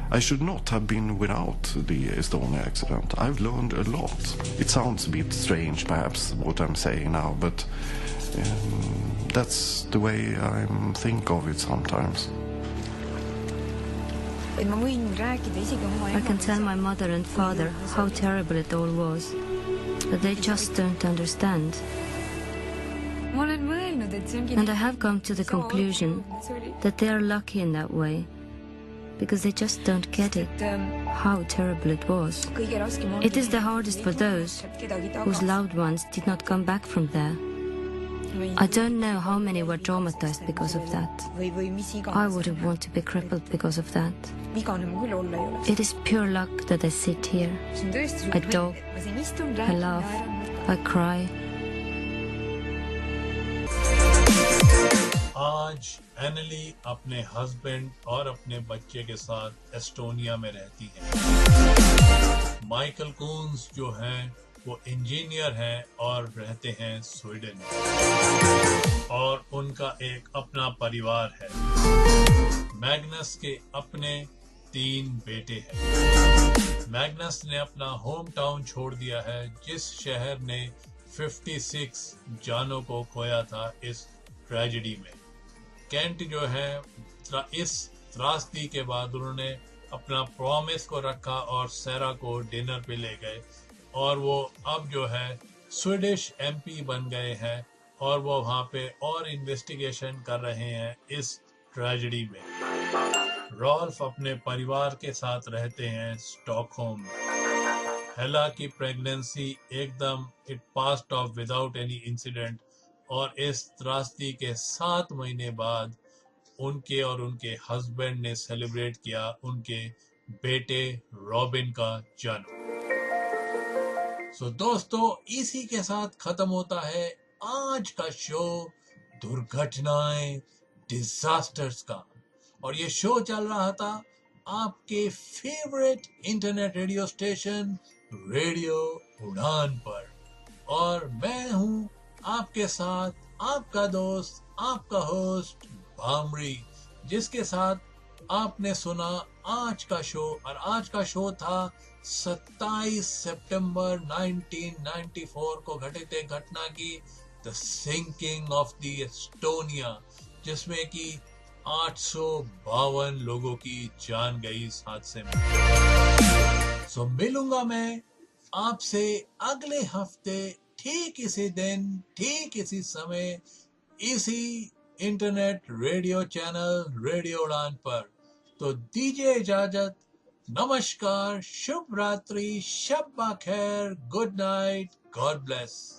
I should not have been without the Estonia accident. I've learned a lot. It sounds a bit strange, perhaps, what I'm saying now, but that's the way I think of it sometimes.
I can tell my mother and father how terrible it all was, but they just don't understand. And I have come to the conclusion that they are lucky in that way, because they just don't get it, how terrible it was. It is the hardest for those whose loved ones did not come back from there. I don't know how many were traumatized because of that. I wouldn't want to be crippled because of that. It is pure luck that I sit here. I talk, I laugh, I cry.
आज एनली अपने husband और अपने बच्चे के साथ Estonia में रहती है। माइकल कून्स जो हैं वो इंजीनियर हैं और रहते हैं स्वीडन में, और उनका एक अपना परिवार है। मैग्नस के अपने 3 बेटे हैं। मैग्नस ने अपना होम टाउन छोड़ दिया है, जिस शहर ने 56 जानों को खोया था इस ट्रेजेडी में। केंट जो है इस त्रासदी के बाद उन्होंने अपना प्रॉमिस को रखा और सैरा को डिनर पे ले गए, और वो अब जो है स्वीडिश एमपी बन गए हैं और वो वहाँ पे और इन्वेस्टिगेशन कर रहे हैं इस ट्रेजेडी में। रॉल्फ अपने परिवार के साथ रहते हैं स्टॉकहोम में। हेला की प्रेगनेंसी एकदम it passed of without any incident, और इस त्रासदी के 7 महीने बाद उनके और उनके हस्बैंड ने सेलिब्रेट किया उनके बेटे रॉबिन का जन्म। दोस्तों, इसी के साथ खत्म होता है आज का शो दुर्घटनाएं डिजास्टर्स का, और ये शो चल रहा था आपके favourite internet radio station radio उड़ान पर, और मैं हूं आपके साथ आपका दोस्त, आपका होस्ट भामरी, जिसके साथ आपने सुना आज का शो। और आज का शो था 27 सितंबर 1994 को घटित एक घटना की, the sinking of the Estonia, जिसमें कि 852 लोगों की जान गई इस हादसे में। सो मिलूंगा मैं आपसे अगले हफ्ते ठीक इसी दिन, ठीक इसी समय, इसी इंटरनेट रेडियो चैनल रेडियो उड़ान पर। तो दीजिए इजाजत। नमस्कार, शुभ रात्रि, शब खैर, गुड नाइट, गॉड ब्लेस।